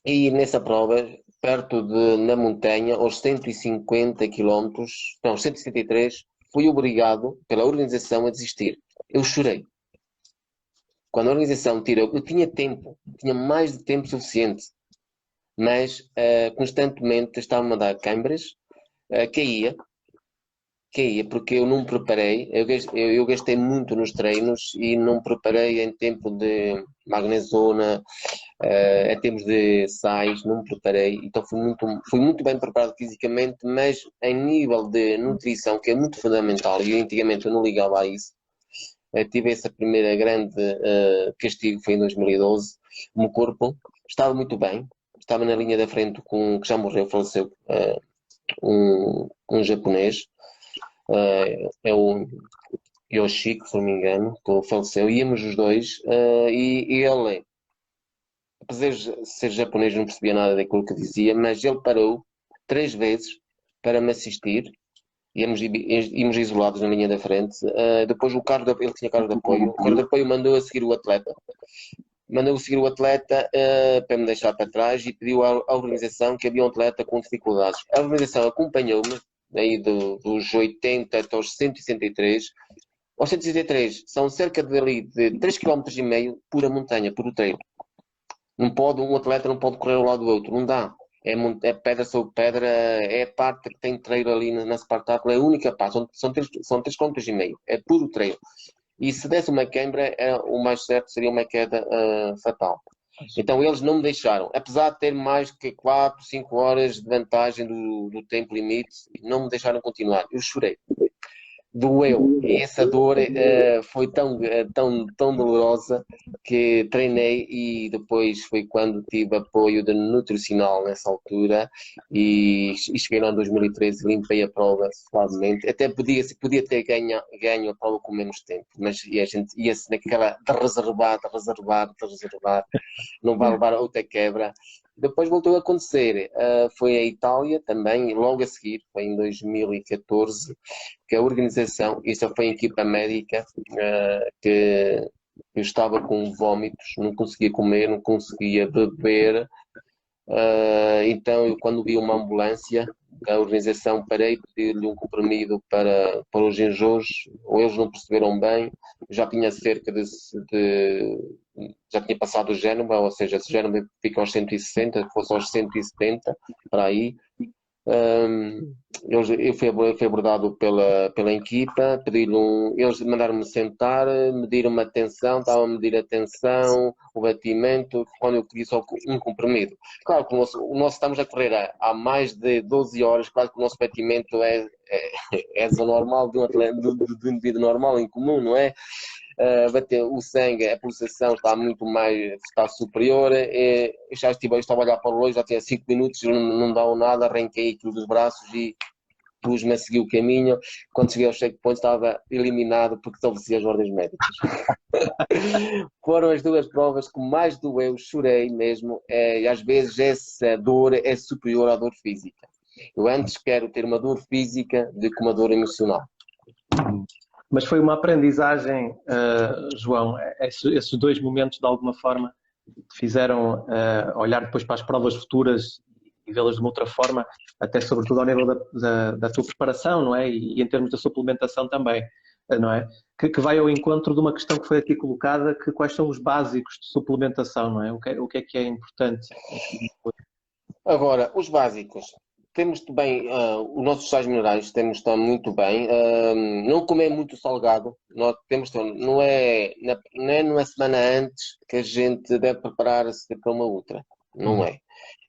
E nessa prova, perto de, na montanha, aos 150 quilómetros, não, 163, fui obrigado pela organização a desistir. Eu chorei. Quando a organização tirou, eu tinha tempo, tinha mais de tempo suficiente, mas constantemente estava-me a dar câimbras, caía, porque eu não me preparei, eu gastei muito nos treinos e não me preparei em tempo de magnesiona, em termos de sais, não me preparei, então fui muito bem preparado fisicamente, mas em nível de nutrição, que é muito fundamental, e antigamente eu não ligava a isso, tive essa primeira grande castigo, foi em 2012. O meu corpo estava muito bem, estava na linha da frente com que já morreu, faleceu, um japonês, é o Yoshiko, se não me engano, que faleceu. Íamos os dois e ele, apesar de ser japonês, não percebia nada daquilo que dizia, mas ele parou 3 vezes para me assistir. Íamos isolados na linha da frente. Depois ele tinha carro de apoio. O carro de apoio mandou a seguir o atleta. Mandou seguir o atleta para me deixar para trás e pediu à organização que havia um atleta com dificuldades. A organização acompanhou-me aí dos 80 até aos 163. Aos 163 são cerca de, ali, de 3,5 km pura montanha, puro trail. Um atleta não pode correr ao lado do outro, não dá. É pedra sobre pedra, é a parte que tem treino ali na Spartathlon, é a única parte, são 3,5 km, é puro treino. E se desse uma queimbra, o mais certo seria uma queda fatal. Então eles não me deixaram, apesar de ter mais que 4, 5 horas de vantagem do tempo limite, não me deixaram continuar. Eu chorei. Doeu. E essa dor foi tão dolorosa que treinei e depois foi quando tive apoio de nutricional nessa altura e cheguei no ano 2013 e limpei a prova suavemente. Até podia ter ganho a prova com menos tempo, mas a gente ia-se naquela de reservar, não vai levar a outra quebra. Depois voltou a acontecer, foi a Itália também, logo a seguir, foi em 2014, que a organização, isso foi a equipa médica, que eu estava com vómitos, não conseguia comer, não conseguia beber, então eu quando vi uma ambulância a organização parei, pedi-lhe um comprimido para os enjoos, ou eles não perceberam bem, já tinha cerca já tinha passado o Génova, ou seja, se Génova fica aos 160, fosse aos 170, para aí. Eu fui abordado pela equipa, eles mandaram-me sentar, mediram-me a tensão, estavam a medir a tensão, o batimento, quando eu queria só um comprimido. Claro que o nosso estamos a correr há mais de 12 horas, claro que o nosso batimento é normal de um indivíduo normal, em comum, não é? Bater o sangue, a pulsação está superior. Eu já estava a olhar para o relógio, já tinha 5 minutos, não dava nada, arranquei aquilo dos braços e pus-me a seguir o caminho. Quando cheguei ao checkpoint estava eliminado porque desobedeci as ordens médicas. Foram as 2 provas que mais doeu, chorei mesmo, e às vezes essa dor é superior à dor física. Eu antes quero ter uma dor física do que uma dor emocional. Mas foi uma aprendizagem, João, esses 2 momentos de alguma forma te fizeram olhar depois para as provas futuras e vê-las de uma outra forma, até sobretudo ao nível da tua preparação, não é? E em termos da suplementação também, não é? Que vai ao encontro de uma questão que foi aqui colocada, que quais são os básicos de suplementação, não é? O que é importante? Agora, os básicos. Temos bem, os nossos sais minerais temos de estar muito bem. Não comer muito salgado. Não é numa semana antes que a gente deve preparar-se para uma outra. Não é.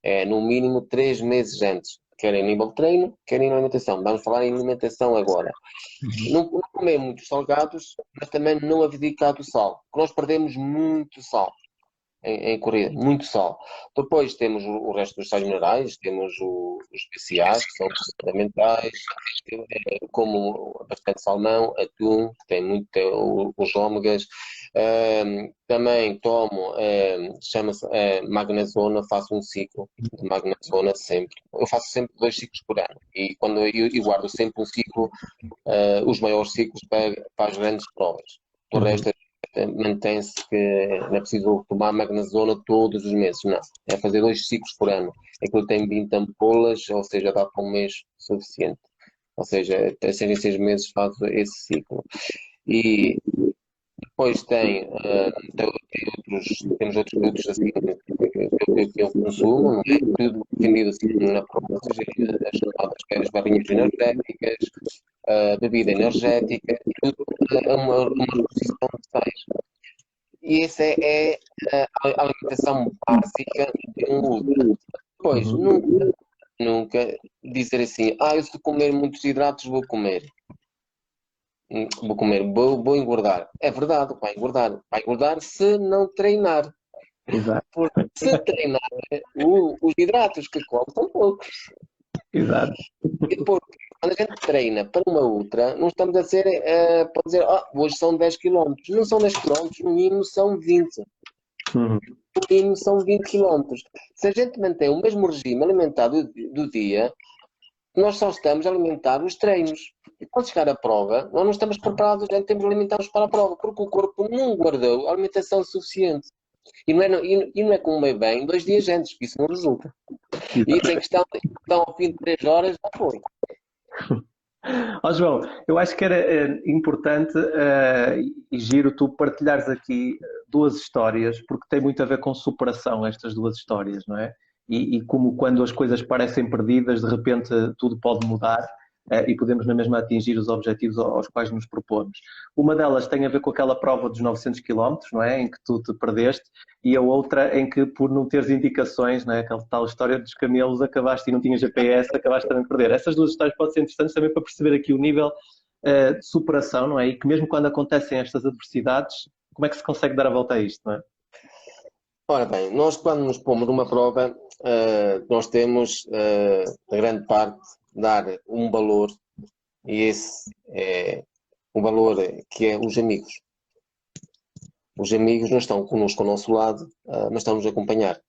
É no mínimo 3 meses antes. Quer em nível de treino, quer em alimentação. Vamos falar em alimentação agora. Não comer muitos salgados, mas também não abdicar do sal. Porque nós perdemos muito sal em corrida, muito sal. Depois temos o resto dos sais minerais, temos os PCAs, que são fundamentais, como bastante salmão, atum, que tem muito, os ômegas. Também tomo, chama-se magnesiona, faço um ciclo de magnesiona sempre. Eu faço sempre 2 ciclos por ano e eu guardo sempre um ciclo, os maiores ciclos para as grandes provas. Do resto, mantém-se que não é preciso tomar magnesiona todos os meses, não. É fazer 2 ciclos por ano. Aquilo tem 20 ampolas, ou seja, dá para um mês suficiente. Ou seja, até 6 meses faço esse ciclo. E depois temos outros produtos assim que eu consumo, não é? Tudo vendido assim na prova, ou seja, as barrinhas energéticas, a bebida energética, tudo é uma reposição de sais. E essa é a alimentação básica de um ultra. Depois, nunca dizer assim, eu se comer muitos hidratos vou comer. Vou engordar. É verdade, vai engordar. Vai engordar se não treinar. Exato. Porque se treinar, os hidratos que come são poucos. Exato. E depois, quando a gente treina para uma ultra, não estamos a dizer, para dizer, hoje são 10 km. Não são 10 km, no mínimo são 20. No mínimo são 20 km. Se a gente mantém o mesmo regime alimentar do dia, nós só estamos a alimentar os treinos. E quando chegar a prova, nós não estamos preparados, já temos de alimentar-nos para a prova, porque o corpo não guardou a alimentação suficiente. E não é como meio bem 2 dias antes, que isso não resulta. E isso em questão ao fim de 3 horas, já foi. João, eu acho que era importante e giro tu partilhares aqui 2 histórias, porque tem muito a ver com superação estas 2 histórias, não é? E como quando as coisas parecem perdidas, de repente tudo pode mudar e podemos na mesma atingir os objetivos aos quais nos propomos. Uma delas tem a ver com aquela prova dos 900 km, não é? Em que tu te perdeste, e a outra em que, por não teres indicações, não é? Aquela tal história dos camelos, acabaste e não tinhas GPS, acabaste também a perder. Essas 2 histórias podem ser interessantes também para perceber aqui o nível de superação, não é? E que mesmo quando acontecem estas adversidades, como é que se consegue dar a volta a isto, não é? Ora bem, nós quando nos pomos numa prova, nós temos, a grande parte, dar um valor, e esse é o valor que é os amigos. Os amigos não estão connosco ao nosso lado, mas estão-nos a acompanhar.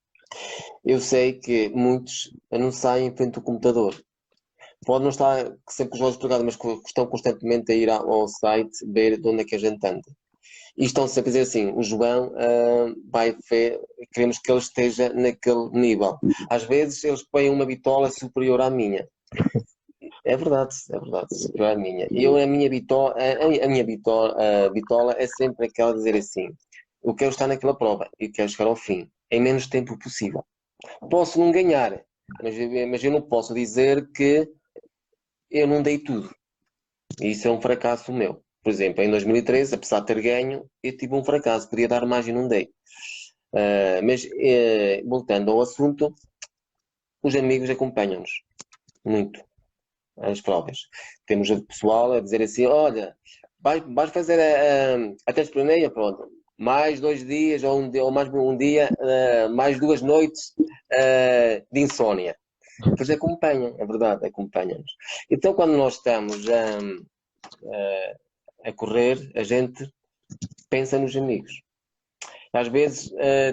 Eu sei que muitos não saem em frente ao computador. Podem não estar sempre com os olhos pegados, mas estão constantemente a ir ao site ver de onde é que a gente anda. E estão sempre a dizer assim, o João queremos que ele esteja naquele nível. Às vezes eles põem uma bitola superior à minha. É verdade, superior à minha. Eu, a minha bitola, a minha bitola, a bitola é sempre aquela de dizer assim, eu quero estar naquela prova e quero chegar ao fim, em menos tempo possível. Posso não ganhar, mas eu não posso dizer que eu não dei tudo. E isso é um fracasso meu. Por exemplo, em 2013, apesar de ter ganho, eu tive um fracasso, podia dar mais e não dei. Voltando ao assunto, os amigos acompanham-nos muito às provas. Temos o pessoal a dizer assim: olha, vais fazer a Transplaneia, pronto. Mais 2 dias, ou mais um dia, mais 2 noites de insónia. Pois acompanham, é verdade, acompanham-nos. Então, quando nós estamos a correr, a gente pensa nos amigos. Às vezes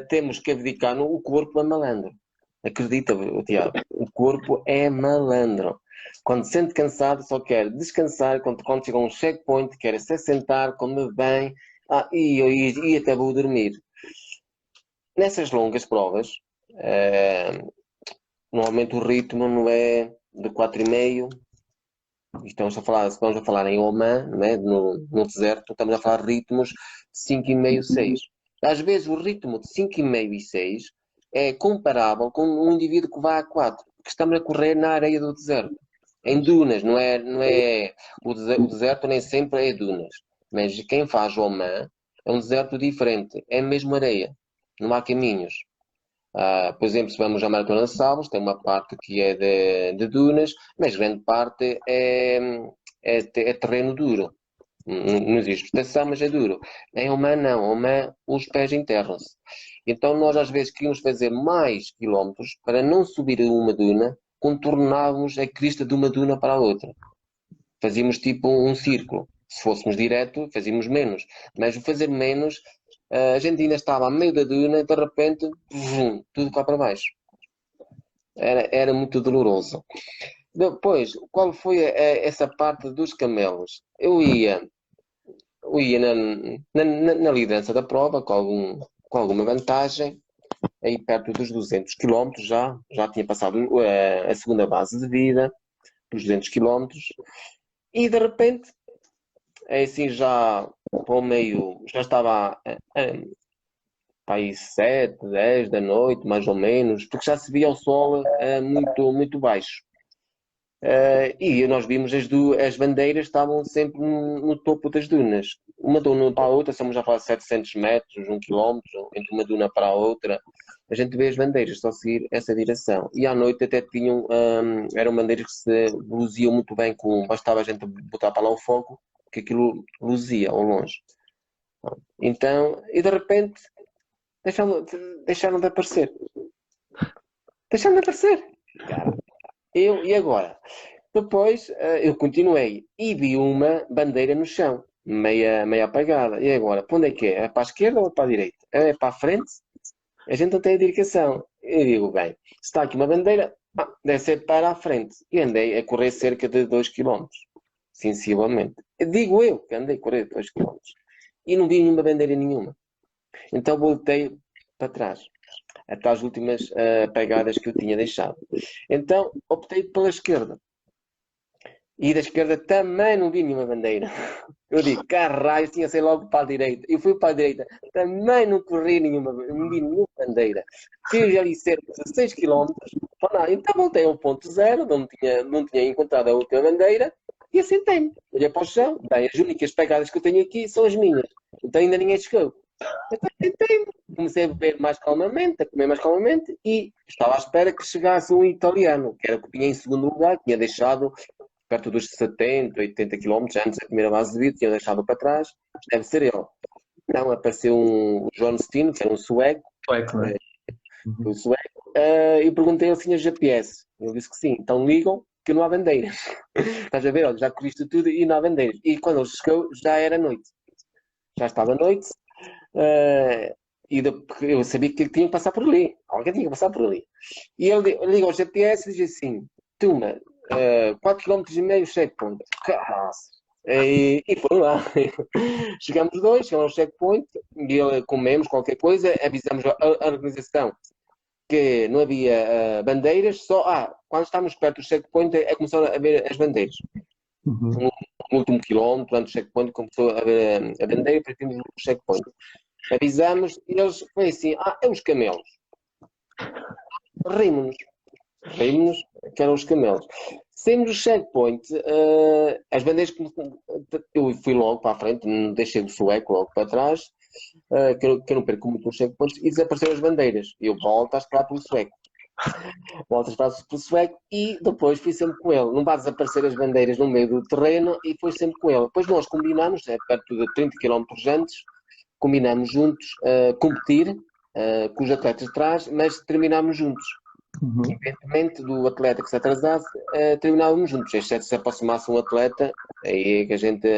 temos que abdicar no o corpo é malandro. Acredita, Tiago, o corpo é malandro. Quando se sente cansado, só quer descansar. Quando chega a um checkpoint, quer se sentar, comer bem e até vou dormir. Nessas longas provas, normalmente o ritmo não é de 4,5. Se estamos a falar em Oman, não é? No deserto, estamos a falar de ritmos de 5,5, 6. Às vezes o ritmo de 5,5 e 6 é comparável com um indivíduo que vai a 4, que estamos a correr na areia do deserto. Em dunas, o deserto nem sempre é dunas. Mas quem faz Oman é um deserto diferente, é mesmo areia, não há caminhos. Por exemplo, se vamos à Maratona de Sábios, tem uma parte que é de dunas, mas grande parte é terreno duro. Não existe vegetação, mas é duro. Em Oman, não. Em Oman, os pés enterram-se. Então, nós às vezes queríamos fazer mais quilómetros para não subir a uma duna, contornávamos a crista de uma duna para a outra. Fazíamos tipo um círculo. Se fôssemos direto, fazíamos menos. Mas o fazer menos, a gente ainda estava a meio da duna e de repente, tudo cá para baixo. Era muito doloroso. Depois, qual foi essa parte dos camelos? Eu ia na liderança da prova com alguma vantagem, aí perto dos 200 quilómetros já tinha passado a segunda base de vida, dos 200 quilómetros, e de repente, é assim já para o meio, já estava para aí 7, 10 da noite, mais ou menos, porque já se via o sol muito, muito baixo. E nós vimos as bandeiras estavam sempre no topo das dunas. Uma duna para a outra, estamos a falar de 700 metros, 1 quilómetro, entre uma duna para a outra. A gente vê as bandeiras só seguir essa direção. E à noite até tinham, eram bandeiras que se luziam muito bem, bastava a gente botar para lá o fogo, que aquilo luzia ao longe. Então, e de repente, deixaram de aparecer. Deixaram de aparecer. E agora? Depois eu continuei e vi uma bandeira no chão, meia apagada. E agora? Para onde é que é? É para a esquerda ou para a direita? É para a frente? A gente não tem indicação. Eu digo, bem, se está aqui uma bandeira, deve ser para a frente. E andei a correr cerca de 2 quilómetros, sensivelmente. Digo eu que andei a correr 2 quilómetros. E não vi nenhuma bandeira nenhuma. Então voltei para trás, até as últimas pegadas que eu tinha deixado. Então optei pela esquerda. E da esquerda também não vi nenhuma bandeira. Eu digo, caralho, tinha sei logo para a direita. Eu fui para a direita, também não corri nenhuma, não vi nenhuma bandeira. Fiz ali cerca de 16 km. Então voltei ao ponto zero, não tinha encontrado a última bandeira, e assentei-me. Olhei para o chão, bem, as únicas pegadas que eu tenho aqui são as minhas. Então ainda ninguém chegou. Então sentei-me, comecei a beber mais calmamente, a comer mais calmamente, e estava à espera que chegasse um italiano, que era o que vinha em segundo lugar, que tinha deixado perto dos 70, 80 quilómetros antes da primeira base de vida, tinha deixado para trás, deve ser ele. Não, apareceu um John Steen, que era um sueco, Uhum. e perguntei se tinha GPS. Ele disse que sim, então ligam que não há bandeiras. Estás a ver? Olha, já corriste tudo e não há bandeiras. E quando ele chegou, já era noite. Já estava noite, eu sabia que tinha que passar por ali. Alguém tinha que passar por ali. E ele liga ao GPS e diz assim, turma, 4,5 km checkpoint. Caraças. E foram lá. Chegamos ao checkpoint, e comemos qualquer coisa, avisamos a organização que não havia bandeiras, só quando estávamos perto do checkpoint é que começaram a ver as bandeiras. Uhum. No último quilómetro, antes do checkpoint, começou a ver a bandeira para termos o checkpoint. Avisamos e eles foi assim, é os camelos. Rimos-nos, que eram os camelos. Saímos do checkpoint, as bandeiras, eu fui logo para a frente, não deixei o sueco logo para trás, que eu não perco muito os checkpoints, e desapareceram as bandeiras. Eu volto a esperar pelo sueco. Volto a esperar pelo sueco e depois fui sempre com ele. Não vai desaparecer as bandeiras no meio do terreno e fui sempre com ele. Depois nós combinamos, perto de 30 quilómetros antes, combinamos juntos competir com os atletas de trás, mas terminámos juntos. Uhum. Independentemente do atleta que se atrasasse, terminávamos juntos, exceto se aproximasse um atleta, aí é que a gente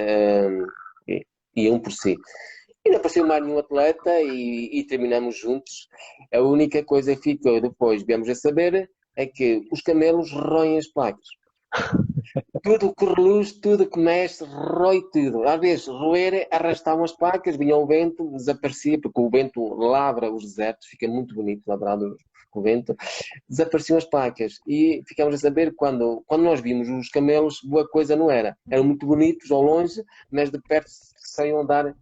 ia um por si. E não apareceu mais nenhum atleta e terminamos juntos. A única coisa que ficou depois, viemos a saber, é que os camelos roem as placas. Tudo que reluz, tudo que mexe, rói tudo. Às vezes, roer, arrastavam as placas, vinha o vento, desaparecia, porque o vento lavra os desertos, fica muito bonito lavrado o vento. Desapareciam as placas e ficámos a saber quando nós vimos os camelos, boa coisa não era. Eram muito bonitos ao longe, mas de perto saíam a dar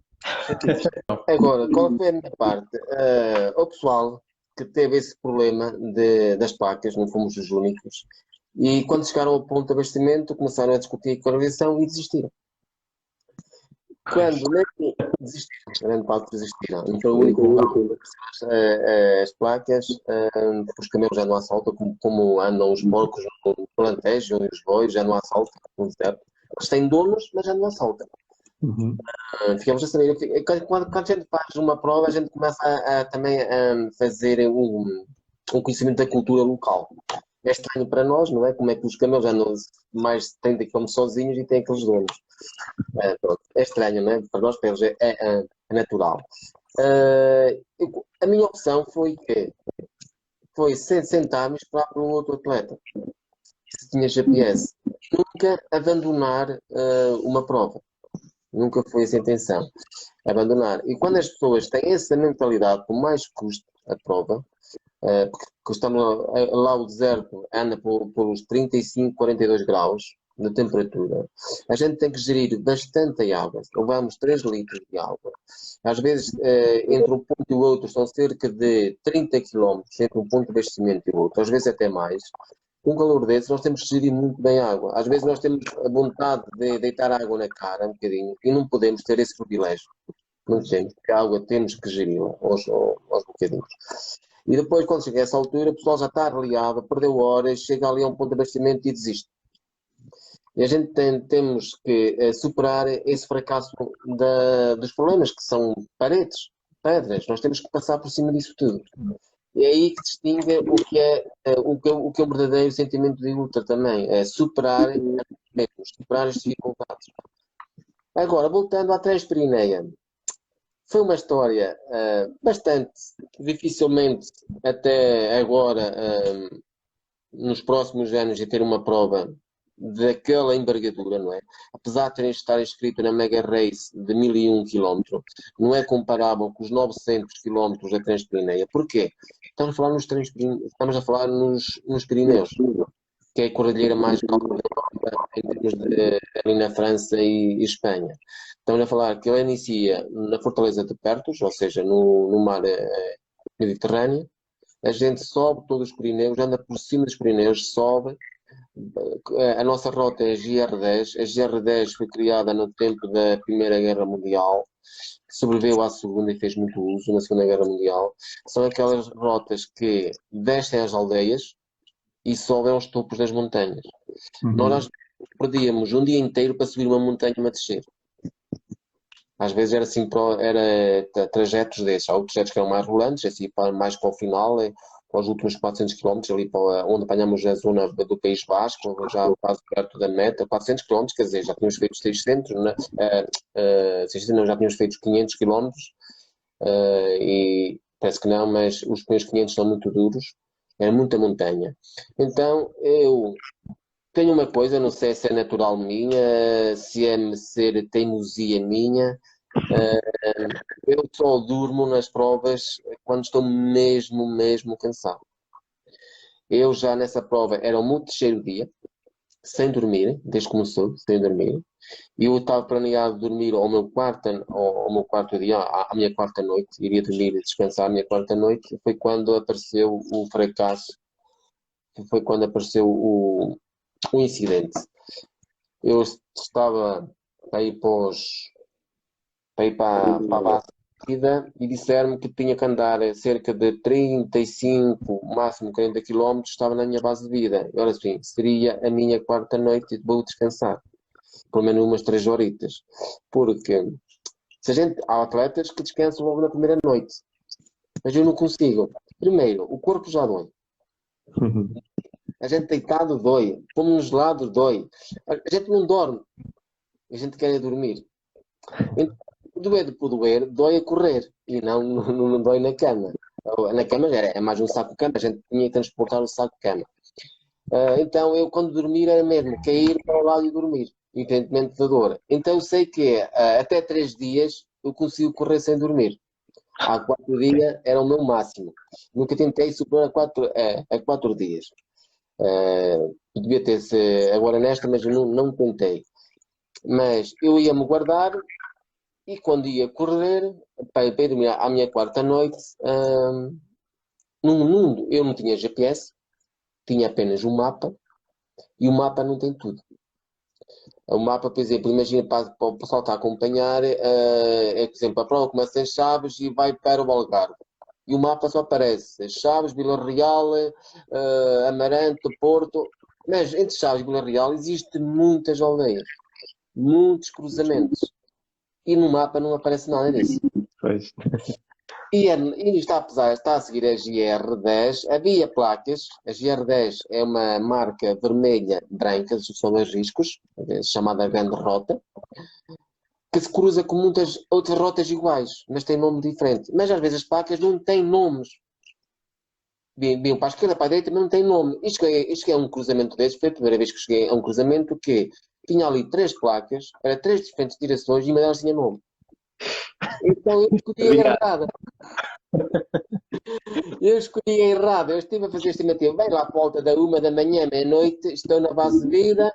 chatices. Agora, qual foi a minha parte? O pessoal que teve esse problema das placas, não fomos os únicos, e quando chegaram ao ponto de abastecimento, começaram a discutir com a organização e desistiram. Quando desistiram, grande parte desistiram. Não foi o único lugar as placas, porque os camelos já não há salta, como andam os porcos no plantejo, e os bois já não há salta no deserto. Eles têm donos, mas já não há salta. Uhum. Ficamos a saber. Quando a gente faz uma prova, a gente começa também a fazer um conhecimento da cultura local. É estranho para nós, não é? Como é que os camelos andam mais de 30 km sozinhos e têm aqueles donos. É estranho, não é? Para nós, para eles, é natural. A minha opção foi sentar-me e esperar pelo outro atleta, se tinha GPS. Nunca abandonar uma prova. Nunca foi essa a intenção, abandonar. E quando as pessoas têm essa mentalidade, por mais que custe a prova, porque estamos lá o deserto anda por uns 35, 42 graus de temperatura, a gente tem que gerir bastante água. Levamos 3 litros de água. Às vezes, entre um ponto e o outro, são cerca de 30 quilómetros entre um ponto de abastecimento e o outro, às vezes até mais. Com um calor desse, nós temos que gerir muito bem a água. Às vezes nós temos a vontade de deitar água na cara um bocadinho e não podemos ter esse privilégio. Não temos, porque a água temos que gerir-la aos bocadinhos. E depois, quando chega a essa altura, o pessoal já está reliado, perdeu horas, chega ali a um ponto de abastecimento e desiste. E a gente temos que superar esse fracasso dos problemas, que são paredes, pedras. Nós temos que passar por cima disso tudo. E é aí que distingue o que é o verdadeiro sentimento de luta também. É superar superar as dificuldades. Agora, voltando à Transperineia. Foi uma história bastante, dificilmente até agora, nos próximos anos, de ter uma prova daquela envergadura, não é? Apesar de estar inscrito na Mega Race de 1001 km, não é comparável com os 900 km da Transperineia. Porquê? Estamos a falar nos Pirineus, que é a cordilheira mais alta da Europa, em termos ali na França e Espanha. Estamos a falar que ela inicia na Fortaleza de Pertos, ou seja, no mar Mediterrâneo. A gente sobe todos os Pirineus, anda por cima dos Pirineus, sobe. A nossa rota é a GR10. A GR10 foi criada no tempo da Primeira Guerra Mundial, sobreviveu à Segunda e fez muito uso na Segunda Guerra Mundial. São aquelas rotas que descem às aldeias e sobem aos topos das montanhas. Uhum. Nós perdíamos um dia inteiro para subir uma montanha e uma descer. Às vezes era assim, era trajetos desses. Há outros trajetos que eram mais rolantes, assim, mais para o final, para os últimos 400 km, ali para onde apanhamos a zona do País Basco, já quase perto da meta, 400 km, quer dizer, já tínhamos feito 600, né? 600 não, já tínhamos feito 500 km, e parece que não, mas os primeiros 500 são muito duros, é muita montanha. Então, eu tenho uma coisa, não sei se é natural minha, se é ser teimosia minha. Eu só durmo nas provas quando estou mesmo cansado. Eu já nessa prova era o meu terceiro dia, sem dormir, desde que começou, sem dormir. E eu estava planeado dormir ao meu quarto dia, à minha quarta noite, iria dormir e descansar a minha quarta noite. Foi quando apareceu o fracasso, foi quando apareceu o incidente. Eu estava para ir para a base de vida e disseram-me que tinha que andar a cerca de 35, máximo 40 quilómetros, estava na minha base de vida. E, ora sim, seria a minha quarta noite e vou descansar, pelo menos umas 3 horitas. Porque há atletas que descansam logo na primeira noite, mas eu não consigo. Primeiro, o corpo já dói. A gente deitado dói, como nos lados dói. A gente não dorme, a gente quer é dormir. Então, doer por doer, dói a correr e não dói na cama. Na cama é mais um saco de cama, a gente tinha que transportar o saco de cama. Então eu quando dormir era mesmo cair para o lado e dormir, independentemente da dor. Então eu sei que até 3 dias eu consigo correr sem dormir. Há 4 dias era o meu máximo. Nunca tentei superar a 4 dias. Devia ter-se agora nesta, mas eu não tentei. Mas eu ia-me guardar e quando ia correr, para ir dormir à minha quarta noite, eu não tinha GPS, tinha apenas um mapa e o mapa não tem tudo. O mapa, por exemplo, imagina para o pessoal está a acompanhar, por exemplo, a prova começa em Chaves e vai para o Algarve. E o mapa só aparece Chaves, Vila Real, Amarante, Porto. Mas entre Chaves e Vila Real existem muitas aldeias, muitos cruzamentos. E no mapa não aparece nada disso. Pois. E está a seguir a GR10. Havia placas. A GR10 é uma marca vermelha, branca, de gestão de riscos, chamada Grande Rota, que se cruza com muitas outras rotas iguais, mas tem nome diferente. Mas às vezes as placas não têm nomes. Vinham para a esquerda, para a direita, mas não tem nome. Isto é um cruzamento desses. Foi a primeira vez que cheguei a um cruzamento que tinha ali 3 placas, para 3 diferentes direções e uma delas tinha nome. Então eu escolhi a errada. Eu estive a fazer a estimativa bem lá à volta da 1 da manhã, meia-noite, estou na base de vida,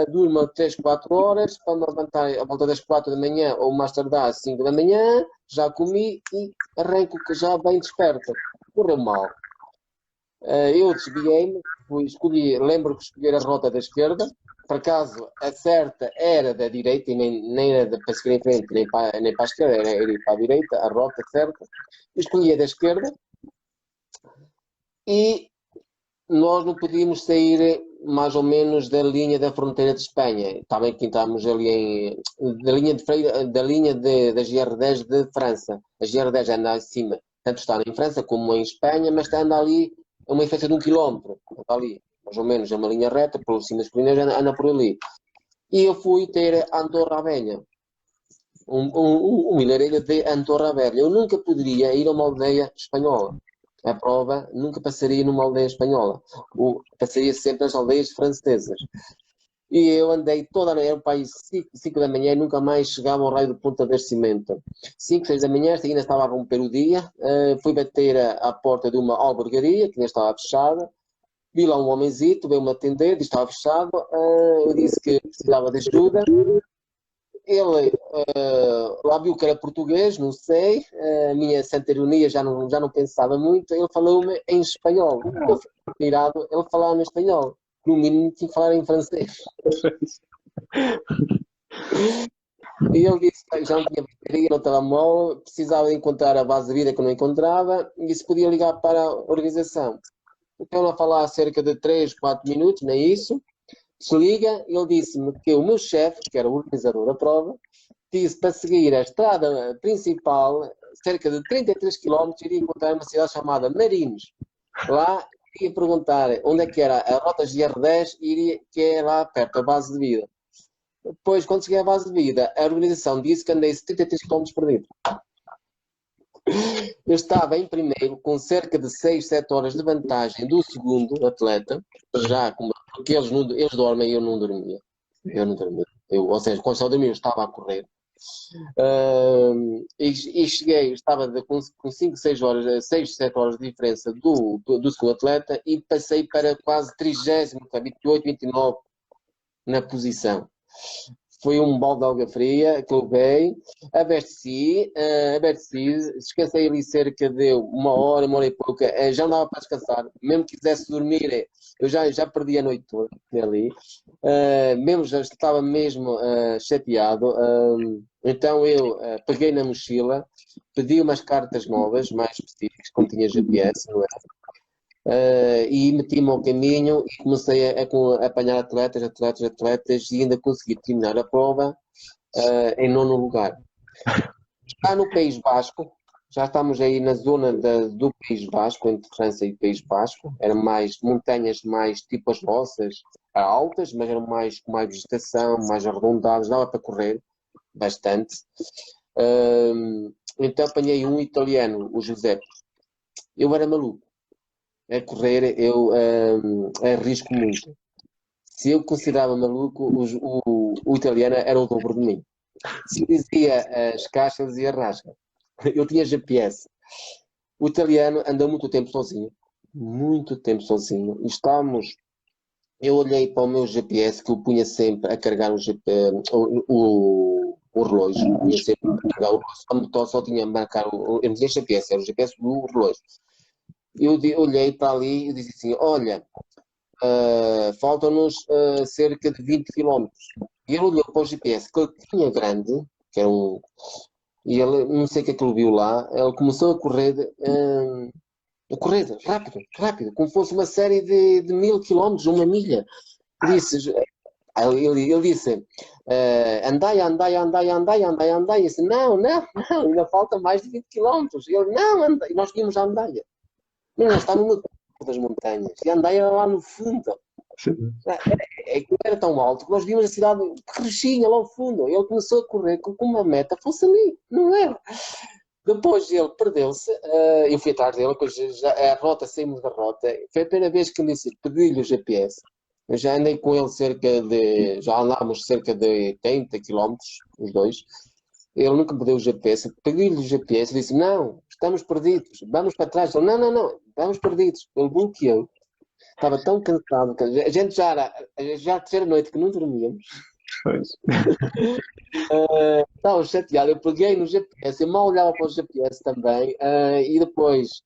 durmo 3, 4 horas, para me levantar à volta das 4 da manhã ou mais tardar às 5 da manhã, já comi e arranco já bem desperto. Correu mal. Eu desviei-me, lembro que escolhi a rota da esquerda, por acaso a certa era da direita e nem era para seguir em frente, nem para a esquerda, era ir para a direita, a rota certa. Escolhi a da esquerda e nós não podíamos sair mais ou menos da linha da fronteira de Espanha. Também que estávamos ali da linha da GR10 de França. A GR10 anda acima, tanto está em França como em Espanha, mas anda ali a uma diferença de 1 quilómetro. Está ali, mais ou menos, é uma linha reta, por cima das colinas, anda por ali. E eu fui ter Andorra Velha. Um milhareiro de Andorra Velha. Eu nunca poderia ir a uma aldeia espanhola. A prova nunca passaria numa aldeia espanhola. Passaria sempre nas aldeias francesas. E eu andei toda a noite, era para aí 5 da manhã e nunca mais chegava ao raio do Ponta de Cimento. 5, 6 da manhã, ainda estava a romper o dia. Fui bater à porta de uma albergaria, que ainda estava fechada. Vi lá um homenzito, veio-me atender, disse que estava fechado. Eu disse que precisava de ajuda. Ele lá viu que era português, não sei, a minha santa ironia já não pensava muito, ele falou-me em espanhol. Eu fiquei admirado, ele falava em espanhol. No mínimo tinha que falar em francês. E ele disse que já não tinha bateria no telemóvel, precisava de encontrar a base de vida que eu não encontrava e se podia ligar para a organização. Então ele a falar cerca de 3, 4 minutos, nem isso. Se liga, ele disse-me que o meu chefe, que era o organizador da prova, disse para seguir a estrada principal, cerca de 33 km, iria encontrar uma cidade chamada Marinos. Lá iria perguntar onde é que era a rota GR10, que é lá perto da base de vida. Depois, quando cheguei à base de vida, a organização disse que andei 33 km perdido. Eu estava em primeiro, com cerca de 6, 7 horas de vantagem do segundo atleta, porque eles dormem e eu não dormia. Ou seja, quando estava a dormir, eu estava a correr. E cheguei, estava com 5, 6 horas, 6, 7 horas de diferença do segundo atleta e passei para quase 30º, 28, 29 na posição. Foi um balde de alga fria que levei, abasteci, descansei ali cerca de uma hora e pouca, já não dava para descansar, mesmo que quisesse dormir, eu já perdi a noite toda ali, mesmo já estava mesmo chateado, então eu peguei na mochila, pedi umas cartas novas, mais específicas, como tinha GPS, não é? E meti-me ao caminho e comecei a apanhar atletas e ainda consegui terminar a prova em nono lugar. Já no País Basco, já estamos aí na zona do País Basco, entre França e País Basco, eram mais montanhas mais tipo as nossas, altas, mas eram mais com mais vegetação, mais arredondadas, dava para correr bastante. Então apanhei um italiano, o Giuseppe. Eu era maluco. A correr eu arrisco muito. Se eu considerava maluco, o italiano era o dobro de mim. Se eu dizia as caixas, dizia rasca. Eu tinha GPS. O italiano andou muito tempo sozinho. Muito tempo sozinho. Eu olhei para o meu GPS, que eu punha sempre a carregar o relógio. Punha sempre a carregar o relógio. Só tinha a marcar eu não tinha GPS, era o GPS do relógio. Eu olhei para ali e disse assim, olha, faltam-nos cerca de 20 quilómetros. E ele olhou para o GPS, que ele tinha grande, que era e ele, não sei o que é que ele viu lá, ele começou a correr rápido, rápido, como fosse uma série de 1000 quilómetros, uma milha. Ele disse, andai, andai, andai, andai, andai, andai. Eu disse, não, ainda falta mais de 20 quilómetros. Ele, não, andai. E nós vimos a andaia. Nós estávamos no topo das montanhas e a andaia era lá no fundo. Era tão alto que nós vimos a cidade crescinha lá ao fundo. Ele começou a correr com uma meta fosse ali, não era? Depois ele perdeu-se, eu fui atrás dele, depois a rota, saímos da rota. Foi a primeira vez que eu disse, pedi-lhe o GPS. Eu já andei com ele já andámos cerca de 80 quilómetros, os dois. Ele nunca me deu o GPS. Peguei-lhe o GPS e disse, não, estamos perdidos, vamos para trás. Ele, não, estamos perdidos. Ele bloqueou. Estava tão cansado, que a gente já a terceira noite que não dormíamos. Estava chateado, eu peguei no GPS, eu mal olhava para o GPS também, e depois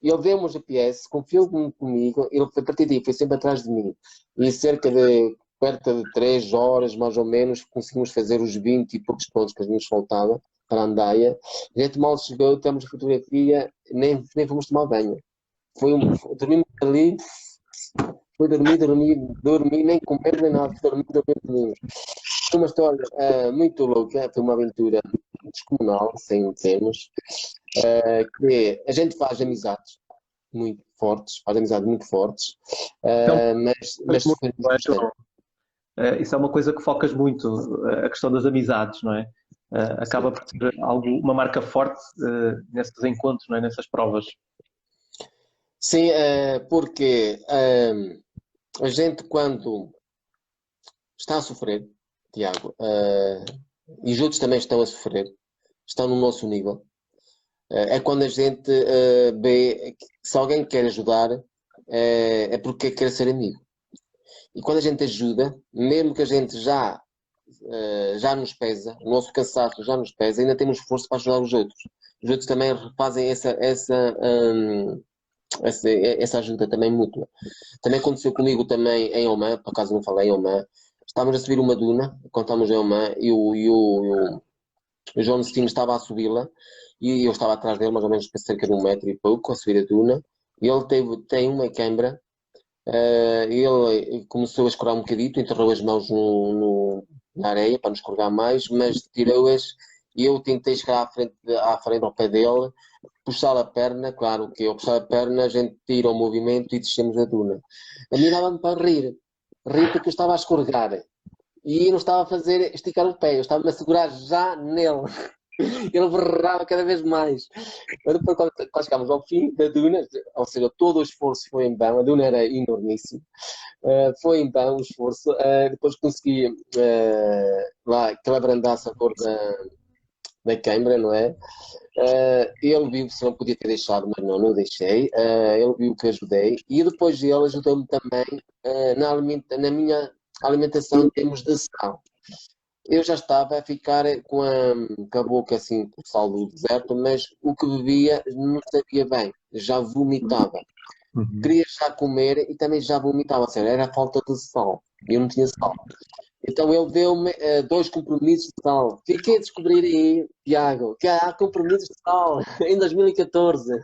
ele deu-me o GPS, confiou comigo, ele a partir daí foi sempre atrás de mim, e cerca de perto de 3 horas mais ou menos conseguimos fazer os 20 e poucos pontos que nos faltava para a Andaia. A gente mal chegou, temos fotografia, nem fomos tomar banho. Dormimos ali, foi dormir, nem comer nem nada, dormimos. Foi uma história muito louca, foi uma aventura descomunal, sem termos, que a gente faz amizades muito fortes, mas sofremos bastante. Isso é uma coisa que focas muito, a questão das amizades, não é? Acaba por ter uma marca forte nesses encontros, não é? Nessas provas. Sim, porque a gente quando está a sofrer, Tiago, e os outros também estão a sofrer, estão no nosso nível, é quando a gente vê que se alguém quer ajudar, é porque quer ser amigo. E quando a gente ajuda, mesmo que a gente já nos pesa, o nosso cansaço já nos pesa, ainda temos força para ajudar os outros. Os outros também fazem essa ajuda também mútua. Também aconteceu comigo também em Oman, por acaso não falei em Oman, estávamos a subir uma duna, quando estávamos em Oman, e o João Destino estava a subi-la, e eu estava atrás dele, mais ou menos cerca de 1 metro e pouco, a subir a duna, e ele tem uma câimbra, ele começou a escorrer um bocadito, enterrou as mãos na areia para não escorregar mais, mas tirou-as, e eu tentei chegar à frente ao pé dele, puxar a perna, claro que ao puxar a perna a gente tira o movimento e descemos a duna. A mim dava-me para rir porque eu estava a escorregar e não estava a fazer esticar o pé, eu estava-me a segurar já nele. Ele berrava cada vez mais. Mas depois, quando chegámos ao fim da duna, ou seja, todo o esforço foi em vão, a duna era enormíssima, foi em vão o esforço. Depois consegui lá aquela brandaça cor da câmara, não é? Ele viu, se não podia ter deixado, mas não deixei. Ele viu que ajudei e depois ele ajudou-me também na minha alimentação em termos de sal. Eu já estava a ficar com a boca assim, com o sal do deserto, mas o que bebia não sabia bem, já vomitava. Uhum. Queria já comer e também já vomitava, ou seja, era a falta de sal. Eu não tinha sal. Então ele deu-me 2 compromissos de sal. Fiquei a descobrir aí, Tiago, que há compromissos de sal em 2014.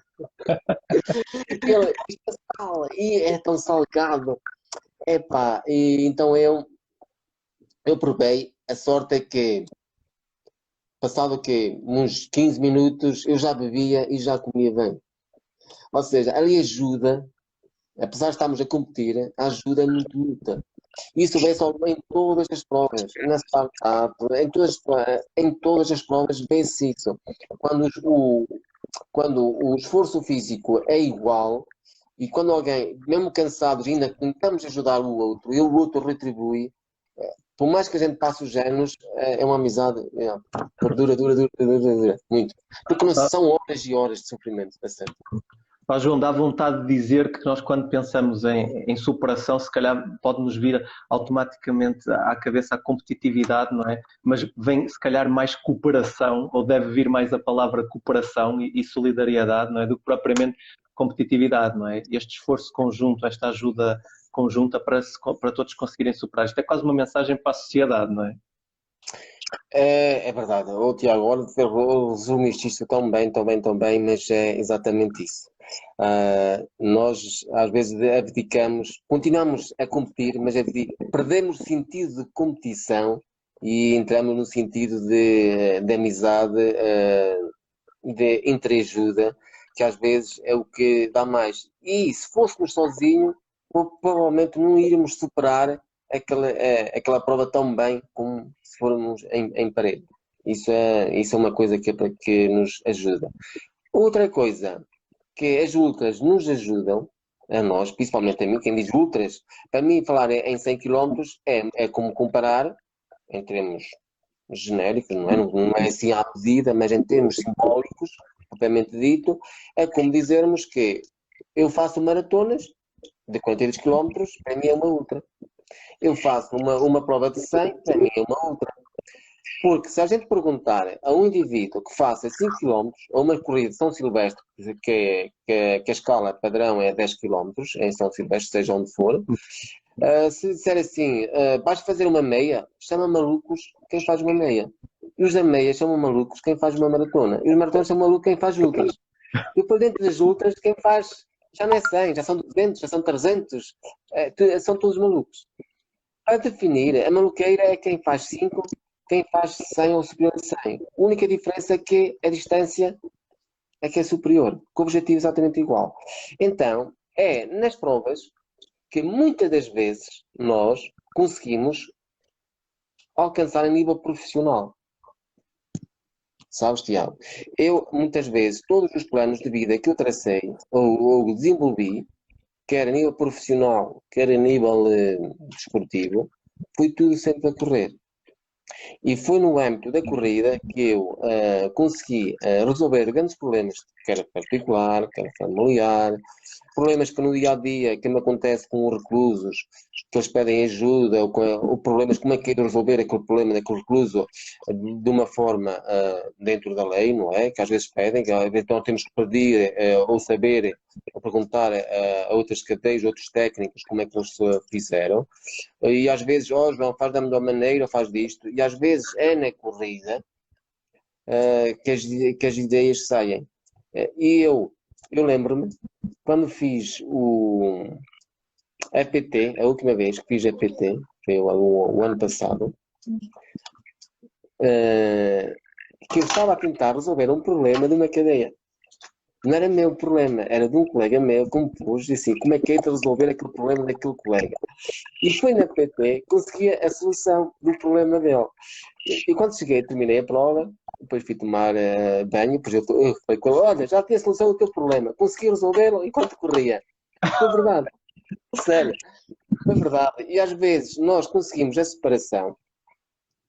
Ele, isto é sal, e é tão salgado. Epá, e então eu provei. A sorte é que, passado o quê? Uns 15 minutos, eu já bebia e já comia bem. Ou seja, ali ajuda, apesar de estarmos a competir, a ajuda é muito muita. Isso vê só em todas as provas, na startup, em todas as provas vê-se isso. Quando quando o esforço físico é igual e quando alguém, mesmo cansados, ainda tentamos ajudar o outro e o outro retribui, por mais que a gente passe os anos, é uma amizade dura, dura, dura, dura, dura, muito. Porque não são horas e horas de sofrimento, é certo. João, dá vontade de dizer que nós, quando pensamos em superação, se calhar pode-nos vir automaticamente à cabeça a competitividade, não é? Mas vem, se calhar, mais cooperação, ou deve vir mais a palavra cooperação e solidariedade, não é? Do que propriamente competitividade, não é? Este esforço conjunto, esta ajuda conjunta para todos conseguirem superar. Isto é quase uma mensagem para a sociedade, não é? É verdade. O Tiago, olha, resumiste isto tão bem, tão bem, tão bem, mas é exatamente isso. Nós, às vezes, abdicamos, continuamos a competir, mas perdemos o sentido de competição e entramos no sentido de amizade, de entreajuda, que às vezes é o que dá mais. E se fôssemos sozinhos, provavelmente não iríamos superar aquela prova tão bem como se formos em parede. Isso é uma coisa que nos ajuda. Outra coisa que as ultras nos ajudam, a nós, principalmente a mim, quem diz ultras, para mim falar em 100 km é como comparar, em termos genéricos, não é assim à medida, mas em termos simbólicos, propriamente dito, é como dizermos que eu faço maratonas de 42 km, para mim é uma ultra. Eu faço uma prova de 100, para mim é uma ultra. Porque se a gente perguntar a um indivíduo que faça 5 km, ou uma corrida de São Silvestre, que a escala padrão é 10 km, em São Silvestre, seja onde for, se disser assim, vais fazer uma meia, chama malucos quem faz uma meia. E os da meia chamam malucos quem faz uma maratona. E os maratonas chamam malucos quem faz ultras. E depois dentro das ultras, quem faz já não é 100, já são 200, já são 300, são todos malucos. Para definir, a maluqueira é quem faz 5, quem faz 100 ou superior a 100. A única diferença é que a distância é que é superior, com o objetivo exatamente igual. Então, é nas provas que muitas das vezes nós conseguimos alcançar a nível profissional. Sabes, Tiago? Eu, muitas vezes, todos os planos de vida que eu tracei ou desenvolvi, quer a nível profissional, quer a nível desportivo, foi tudo sempre a correr. E foi no âmbito da corrida que eu consegui resolver grandes problemas, quer particular, quer familiar, problemas que no dia a dia que me acontece com os reclusos, que eles pedem ajuda, ou problemas, como é que é de resolver aquele problema daquele recluso de uma forma dentro da lei, não é? Que às vezes pedem, que às vezes nós temos que pedir ou saber ou perguntar a outras cadeias, outros técnicos, como é que eles fizeram. E às vezes, João, faz da melhor maneira, faz disto. E às vezes é na corrida que as ideias saem. E eu lembro-me, quando fiz o EPT, a última vez que fiz EPT, foi o ano passado, que eu estava a tentar resolver um problema de uma cadeia. Não era meu problema, era de um colega meu que me pôs e assim, como é que é de resolver aquele problema daquele colega? E foi na PT que conseguia a solução do problema dele. E quando cheguei, terminei a prova, depois fui tomar banho, depois eu falei com ele, olha, já tinha solução do teu problema, consegui resolvê-lo enquanto corria. Foi verdade, sério, foi verdade. E às vezes nós conseguimos a separação,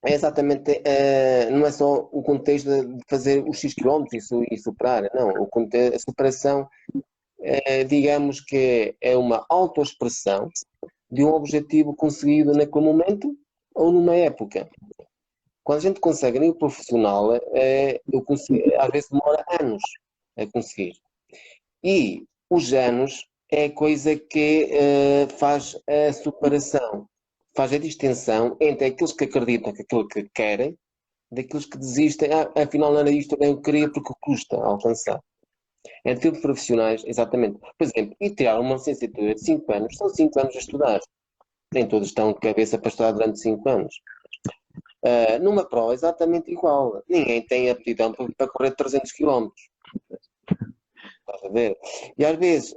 é exatamente, não é só o contexto de fazer os X quilómetros e superar, não, a separação, digamos que é uma autoexpressão de um objetivo conseguido naquele momento ou numa época. Quando a gente consegue a nível profissional, às vezes demora anos a conseguir. E os anos é a coisa que faz a superação, faz a distinção entre aqueles que acreditam que aquilo que querem, daqueles que desistem, afinal não era isto que eu queria porque custa alcançar. Em termos profissionais, exatamente. Por exemplo, e tirar uma licenciatura de 5 anos, são 5 anos a estudar. Nem todos estão de cabeça para estudar durante 5 anos. Numa prova, exatamente igual. Ninguém tem aptidão para correr 300 quilómetros. Estás a ver? E às vezes,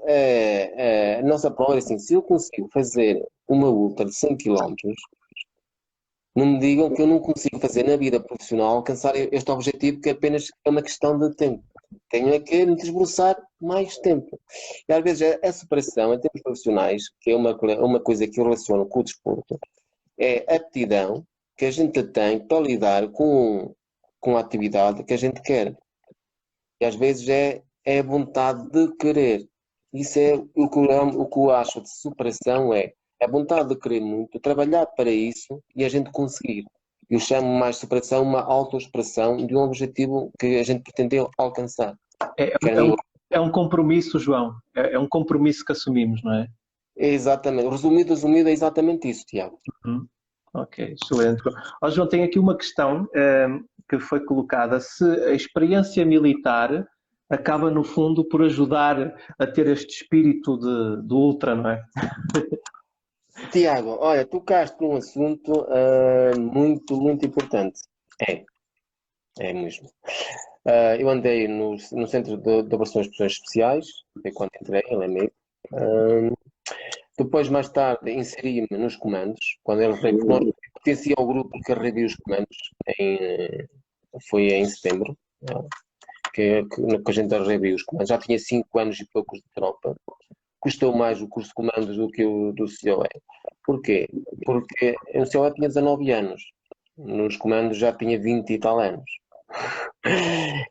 a nossa prova é assim, se eu consigo fazer uma ultra de 100 quilómetros, não me digam que eu não consigo fazer na vida profissional alcançar este objetivo, que apenas é uma questão de tempo. Tenho é que me desbruçar mais tempo. E às vezes a separação em termos profissionais, que é uma coisa que eu relaciono com o desporto, é a aptidão que a gente tem para lidar com a atividade que a gente quer. E às vezes é a vontade de querer. Isso é o que eu acho de superação, é a vontade de querer muito, trabalhar para isso e a gente conseguir. Eu chamo mais de superação uma autoexpressão de um objetivo que a gente pretendeu alcançar. É, é, um, é um compromisso, João. É um compromisso que assumimos, não é? É exatamente. Resumido, é exatamente isso, Tiago. Uhum. Ok, excelente. João, tem aqui uma questão que foi colocada. Se a experiência militar acaba, no fundo, por ajudar a ter este espírito de ultra, não é? Tiago, olha, tocaste num assunto muito, muito importante. É mesmo. Eu andei no Centro de Operações Especiais, foi quando entrei, ele é meio. Depois, mais tarde, inseri-me nos comandos, quando ele veio, porque nós pertencia ao grupo que revia os comandos, foi em setembro, que a gente revia os comandos. Já tinha 5 anos e poucos de tropa. Custou mais o curso de comandos do que o do COE. Porquê? Porque o COE tinha 19 anos, nos comandos já tinha 20 e tal anos.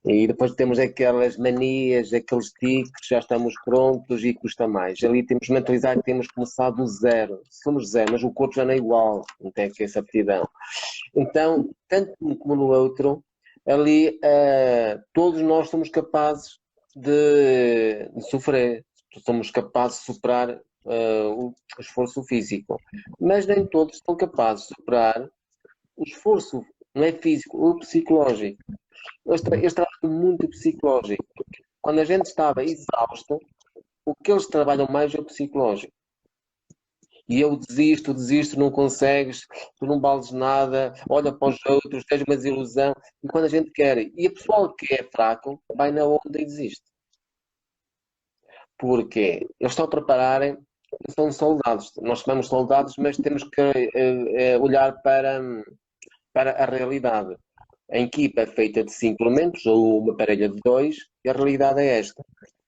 E depois temos aquelas manias, aqueles tiques, já estamos prontos e custa mais. Ali temos que mentalizar que temos que começar do zero. Somos zero, mas o corpo já não é igual, não tem que essa aptidão. Então, tanto um como no outro, ali todos nós somos capazes de sofrer, somos capazes de superar o esforço físico, mas nem todos são capazes de superar o esforço, não é físico, o psicológico. Eles trabalham muito psicológico. Quando a gente estava exausto, o que eles trabalham mais é o psicológico. E eu desisto, não consegues, tu não vales nada, olha para os outros, tens uma desilusão. E quando a gente quer, e a pessoa que é fraco, vai na onda e desiste. Porque eles estão a prepararem, são soldados. Nós chamamos soldados, mas temos que olhar para a realidade. A equipa é feita de 5 elementos, ou uma parelha de 2, e a realidade é esta.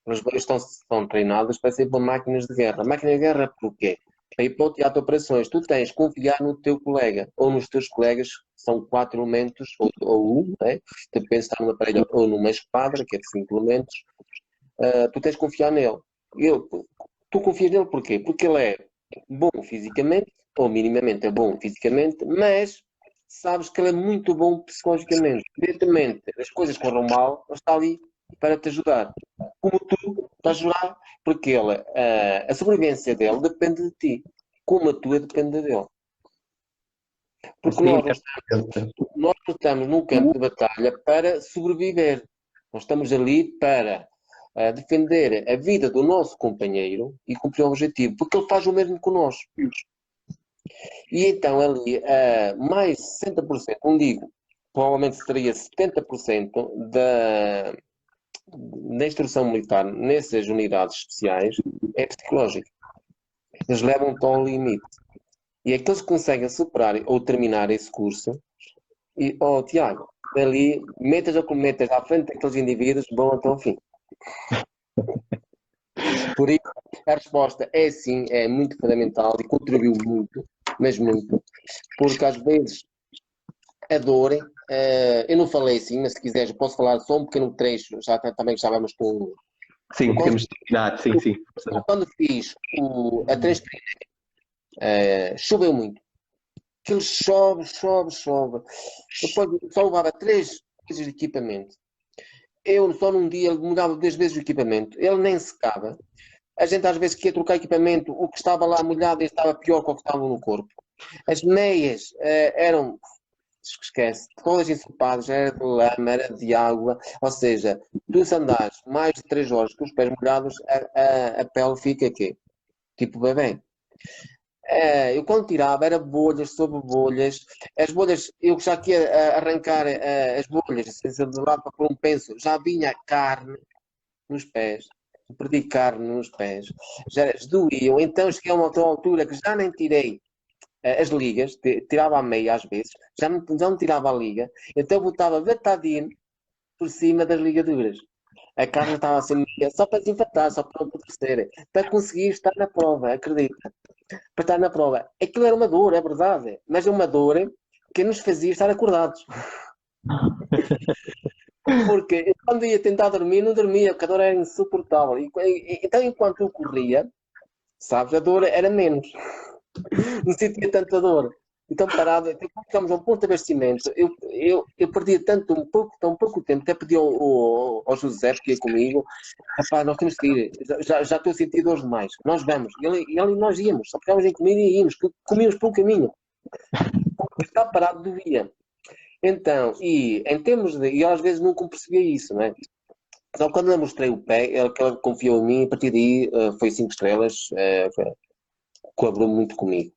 Os dois estão treinados para ser para máquinas de guerra. Máquina de guerra porquê? Para ir para o teatro de operações. Tu tens que confiar no teu colega, ou nos teus colegas, que são 4 elementos, ou 1, né? Depende se está numa parelha ou numa esquadra, que é de 5 elementos. Tu tens que confiar nele. Tu confias nele porquê? Porque ele é bom fisicamente, ou minimamente é bom fisicamente, mas sabes que ele é muito bom psicologicamente. Evidentemente, as coisas corram mal, ele está ali para te ajudar. Como tu estás a ajudar, porque ele, a sobrevivência dele depende de ti. Como a tua depende dele. Porque Sim, nós não estamos num campo de batalha para sobreviver. Nós estamos ali para defender a vida do nosso companheiro e cumprir o objetivo, porque ele faz o mesmo connosco. E então ali, mais 60%, não digo, provavelmente seria 70% da instrução militar nessas unidades especiais é psicológica. Eles levam-te ao limite. E aqueles que conseguem superar ou terminar esse curso, Tiago, dali, metas ou cometas à frente daqueles indivíduos, vão até ao fim. Por isso, a resposta é sim, é muito fundamental e contribuiu muito, mas muito, porque às vezes a dor, eu não falei assim, mas se quiseres, eu posso falar só um pequeno trecho, já também que já vamos com. Sim, Quando, temos terminado, sim, sim. quando fiz a Transpirine, choveu muito. Aquilo chove, chove, chove. Depois só levava 3 vezes de equipamento. Eu só num dia mudava 2 vezes o equipamento. Ele nem secava. A gente às vezes queria trocar equipamento, o que estava lá molhado estava pior que o que estava no corpo. As meias eram, esquece, todas ensopadas, era de lama, era de água, ou seja, tu se andares mais de 3 horas com os pés molhados, a pele fica aqui, tipo bebê. Eu quando tirava era bolhas sobre bolhas, as bolhas, eu já queria arrancar as bolhas, de lado para pôr um penso, já vinha carne nos pés, perdi carne nos pés, já doíam, então cheguei a uma outra altura que já nem tirei as ligas, tirava a meia às vezes, já não tirava a liga, então botava betadine por cima das ligaduras. A carne estava assim, só para desinfetar, só para não apodrecer, para conseguir estar na prova, acredita? Para estar na prova. Aquilo era uma dor, é verdade, mas é uma dor que nos fazia estar acordados. Porque eu, quando ia tentar dormir, não dormia, porque a dor era insuportável. Então, enquanto eu corria, sabes, a dor era menos. Não sentia tanta dor. Então, parado, então, quando ficámos a um ponto de abastecimento, eu perdia tão pouco tempo, até pedi ao José, que ia comigo, rapaz, nós temos que ir, já estou a sentir dores demais, nós vamos. E ele e nós íamos, só pegávamos em comida e íamos, comíamos pelo caminho. Estar parado doía. Então, e em termos de. E eu às vezes nunca percebia isso, não é? Então, quando eu mostrei o pé, ele confiou em mim, a partir daí foi 5 estrelas, colaborou muito comigo.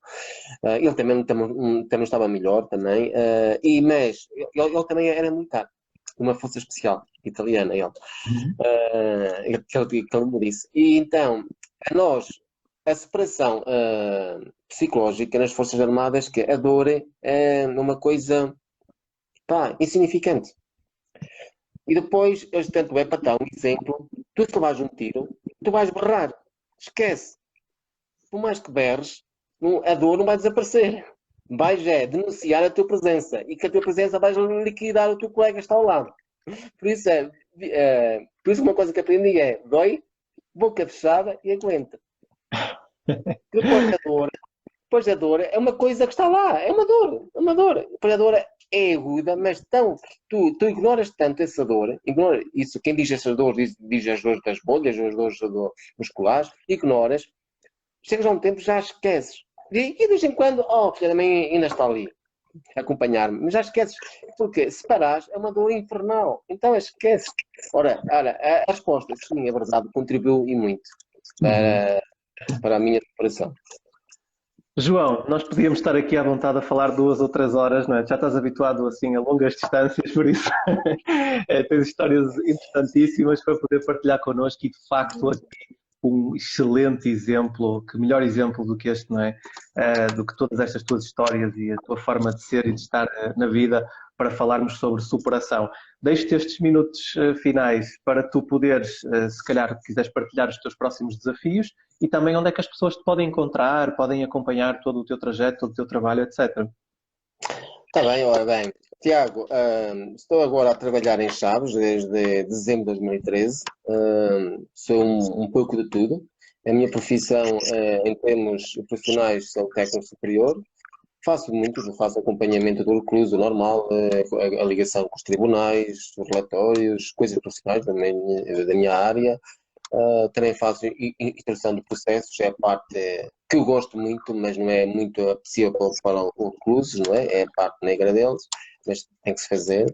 Ele também estava melhor, também, mas ele também era militar, uma força especial italiana, que ele me disse. E então, a nós, a separação psicológica nas Forças Armadas, que a dor é uma coisa, pá, insignificante. E depois, tanto é para dar um exemplo, tu se levares um tiro, tu vais berrar. Esquece. Por mais que berres, a dor não vai desaparecer. Vais denunciar a tua presença. E que a tua presença vais liquidar o teu colega que está ao lado. Por isso, por isso uma coisa que aprendi é, dói, boca fechada e aguenta. Depois a dor é uma coisa que está lá. É uma dor. É uma dor. Depois a dor é aguda, mas tu ignoras tanto essa dor, ignora isso, quem diz essas dores, diz as dores das bolhas, as dores musculares, ignoras, chegas a um tempo já esqueces. E de vez em quando, filha da mãe ainda está ali a acompanhar-me, mas já esqueces, porque se parares é uma dor infernal, então esqueces. Ora, a resposta, sim, é verdade, contribuiu e muito para a minha preparação. João, nós podíamos estar aqui à vontade a falar 2 ou 3 horas, não é? Já estás habituado assim a longas distâncias, por isso tens histórias interessantíssimas para poder partilhar connosco e de facto aqui um excelente exemplo, que melhor exemplo do que este, não é? Do que todas estas tuas histórias e a tua forma de ser e de estar na vida para falarmos sobre superação. Deixo-te estes minutos finais para tu poderes, se calhar, quiseres partilhar os teus próximos desafios e também onde é que as pessoas te podem encontrar, podem acompanhar todo o teu trajeto, todo o teu trabalho, etc. Está bem, ora bem. Tiago, estou agora a trabalhar em Chaves desde dezembro de 2013. Sou um pouco de tudo. A minha profissão, em termos profissionais, sou técnico superior. Faço muito, faço acompanhamento do recluso normal, a ligação com os tribunais, os relatórios, coisas profissionais da minha área. Também faço instrução de processos, é a parte que eu gosto muito, mas não é muito apetecível para o reclusos, não é? É a parte negra deles, mas tem que se fazer.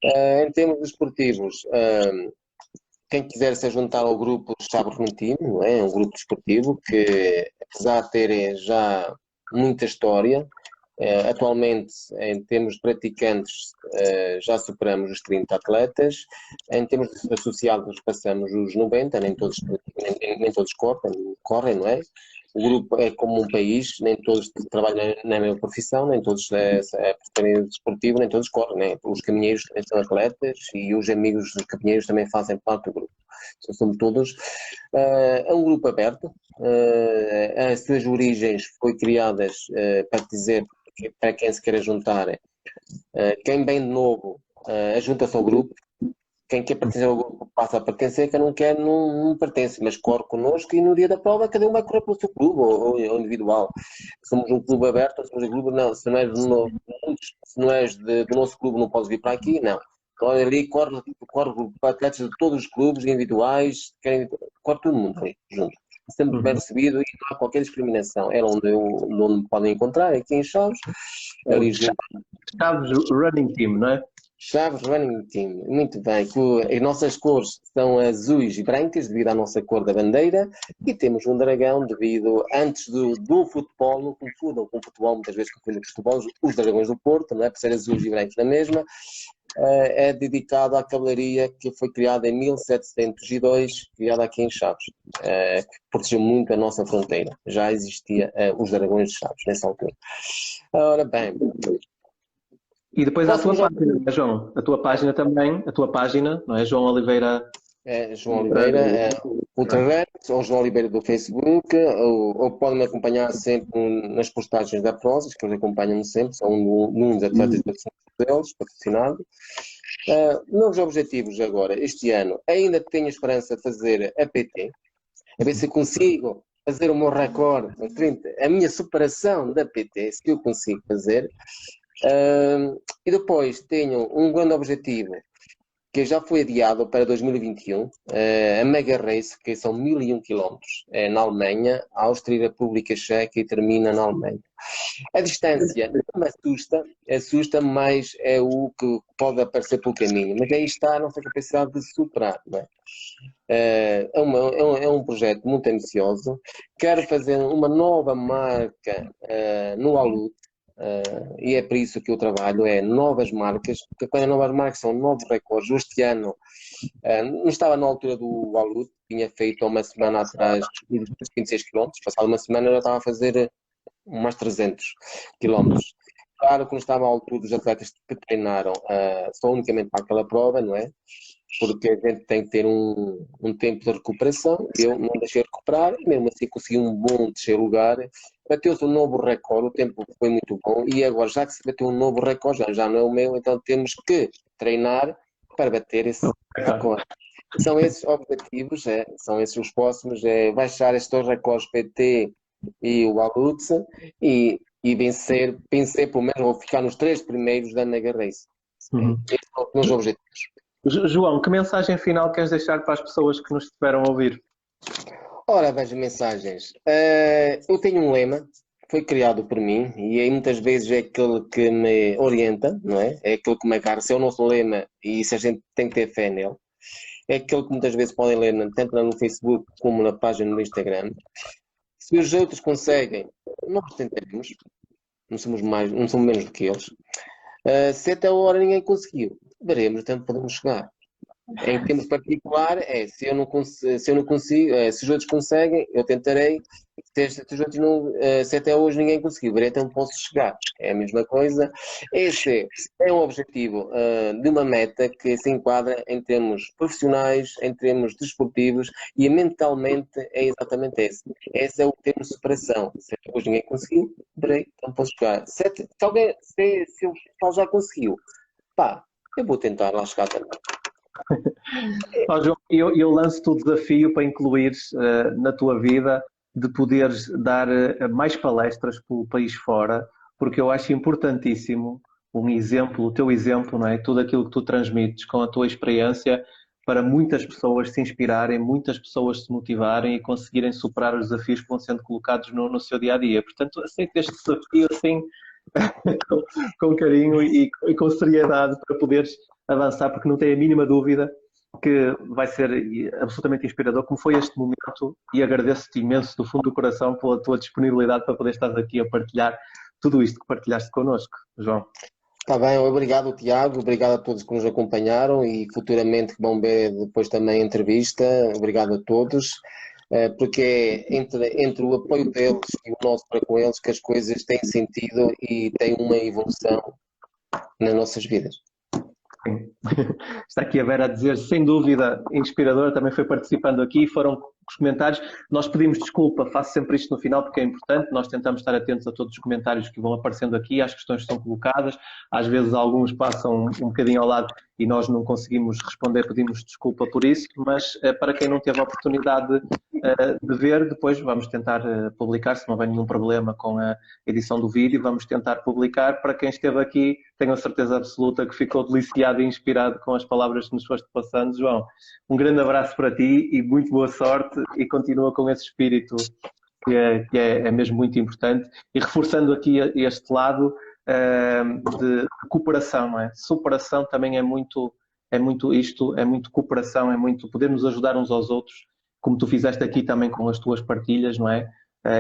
Em termos desportivos, quem quiser se juntar ao grupo Chaves Renitino, não é? É um grupo desportivo que, apesar de terem já muita história, atualmente, em termos de praticantes, já superamos os 30 atletas. Em termos de associados, passamos os 90, nem todos correm, não é? O grupo é como um país, nem todos trabalham na mesma profissão, nem todos preferem desportivo, nem todos correm, né? Os caminheiros também são atletas e os amigos dos caminheiros também fazem parte do grupo. Então, somos todos. É um grupo aberto. As suas origens foi criadas para dizer que, para quem se queira juntar, quem vem de novo junta-se ao grupo. Quem quer pertencer ao grupo passa a pertencer, quem não quer não pertence, mas corre connosco e no dia da prova cada um vai correr pelo seu clube ou individual. Somos um clube aberto, somos um clube, não, se não és do nosso clube não podes vir para aqui, não. Olha ali, corre para atletas de todos os clubes individuais, corre todo mundo ali, junto. Sempre bem recebido e não há qualquer discriminação. É onde me podem encontrar, aqui em Chaves. Ali junto. Chaves Running Team, não é? Chaves Running Team, muito bem. As nossas cores são azuis e brancas, devido à nossa cor da bandeira, e temos um dragão devido, antes do futebol, não confundam com o futebol, muitas vezes confundem com o futebol, os dragões do Porto, não é? Por ser azuis e brancos na mesma, é dedicado à cavalaria que foi criada em 1702, criada aqui em Chaves, que protegeu muito a nossa fronteira. Já existia os dragões de Chaves nessa altura. Ora bem... E depois há a tua página, não é, João? A tua página também, a tua página, não é? João Oliveira. João Oliveira, Ultraverso, ou João Oliveira do Facebook, ou podem-me acompanhar sempre nas postagens da Prozis, que eles acompanham-me sempre, são um dos atletas deles, patrocinado. Novos objetivos agora, este ano, ainda tenho esperança de fazer a PT, a ver se consigo fazer o meu recorde, a minha superação da PT, se eu consigo fazer. E depois tenho um grande objetivo que já foi adiado para 2021, a Mega Race, que são 1001 km, na Alemanha, Áustria, República Checa e termina na Alemanha. A distância não me assusta, mas é o que pode aparecer pelo caminho, mas aí está a nossa capacidade de superar, não é? É um projeto muito ambicioso. Quero fazer uma nova marca no Alute. E é por isso que eu trabalho, novas marcas, porque quando novas marcas são novos recordes. Este ano não estava na altura do Alute, tinha feito uma semana atrás 26 km, passada uma semana eu já estava a fazer umas 300 km. Claro que não estava à altura dos atletas que treinaram só unicamente para aquela prova, não é? Porque a gente tem que ter um tempo de recuperação. Eu não deixei recuperar, e mesmo assim consegui um bom terceiro lugar. Bateu-se um novo recorde, o tempo foi muito bom, e agora já que se bateu um novo recorde, já não é o meu, então temos que treinar para bater esse recorde. São esses objetivos, são esses os próximos, baixar estes dois recordes PT e o Alutze e vencer pelo menos, ou ficar nos 3 primeiros da Mega Race. Esses são os meus objetivos. João, que mensagem final queres deixar para as pessoas que nos estiveram a ouvir? Ora, vejo mensagens. Eu tenho um lema, foi criado por mim, e aí muitas vezes é aquele que me orienta, não é? É aquele que me agarra. Se é o nosso lema, e se a gente tem que ter fé nele, é aquele que muitas vezes podem ler tanto no Facebook como na página no Instagram. Se os outros conseguem, nós tentaremos. Não somos menos do que eles. Se até a hora ninguém conseguiu, veremos até onde podemos chegar. Em termos particular, se eu não consigo, se os outros conseguem, eu tentarei. Se até hoje ninguém conseguiu, verei até onde posso chegar. É a mesma coisa. Esse é um objetivo de uma meta que se enquadra em termos profissionais, em termos desportivos, e mentalmente é exatamente esse. Esse é o termo de superação. Se até hoje ninguém conseguiu, verei até onde posso chegar. Se o pessoal já conseguiu, eu vou tentar lá chegar também. João, eu lanço-te o desafio para incluires na tua vida de poderes dar mais palestras pelo país fora, porque eu acho importantíssimo o teu exemplo, não é? Tudo aquilo que tu transmites com a tua experiência para muitas pessoas se inspirarem, muitas pessoas se motivarem e conseguirem superar os desafios que vão sendo colocados no seu dia-a-dia. Portanto, aceito este desafio assim com carinho e com seriedade para poderes avançar, porque não tenho a mínima dúvida que vai ser absolutamente inspirador, como foi este momento, e agradeço-te imenso do fundo do coração pela tua disponibilidade para poder estar aqui a partilhar tudo isto que partilhaste connosco, João. Está bem, obrigado Tiago, obrigado a todos que nos acompanharam e futuramente que vão ver depois também a entrevista, obrigado a todos. porque é entre o apoio deles e o nosso para com eles que as coisas têm sentido e têm uma evolução nas nossas vidas. Sim. Está aqui a Vera a dizer, sem dúvida, inspiradora, também foi participando aqui, foram os comentários. Nós pedimos desculpa, faço sempre isto no final porque é importante, nós tentamos estar atentos a todos os comentários que vão aparecendo aqui, às questões que são colocadas, às vezes alguns passam um bocadinho ao lado e nós não conseguimos responder, pedimos desculpa por isso, mas para quem não teve a oportunidade de ver, depois vamos tentar publicar, se não houver nenhum problema com a edição do vídeo, vamos tentar publicar. Para quem esteve aqui, tenho a certeza absoluta que ficou deliciado e inspirado com as palavras que nos foste passando. João, um grande abraço para ti e muito boa sorte e continua com esse espírito que é mesmo muito importante. E reforçando aqui este lado de cooperação, não é? Superação também é muito isto, é muito cooperação, é muito podermos ajudar uns aos outros, como tu fizeste aqui também com as tuas partilhas, não é?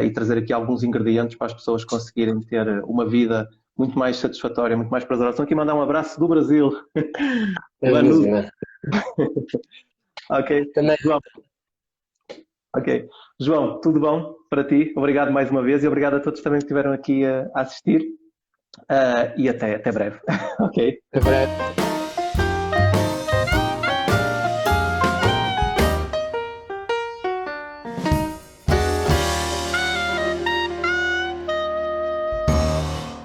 E trazer aqui alguns ingredientes para as pessoas conseguirem ter uma vida muito mais satisfatória, muito mais prazerosa. Estão aqui a mandar um abraço do Brasil. Manu. Ok. Também. João. Ok. João, tudo bom para ti? Obrigado mais uma vez e obrigado a todos também que estiveram aqui a assistir. E até breve. Ok. Até breve.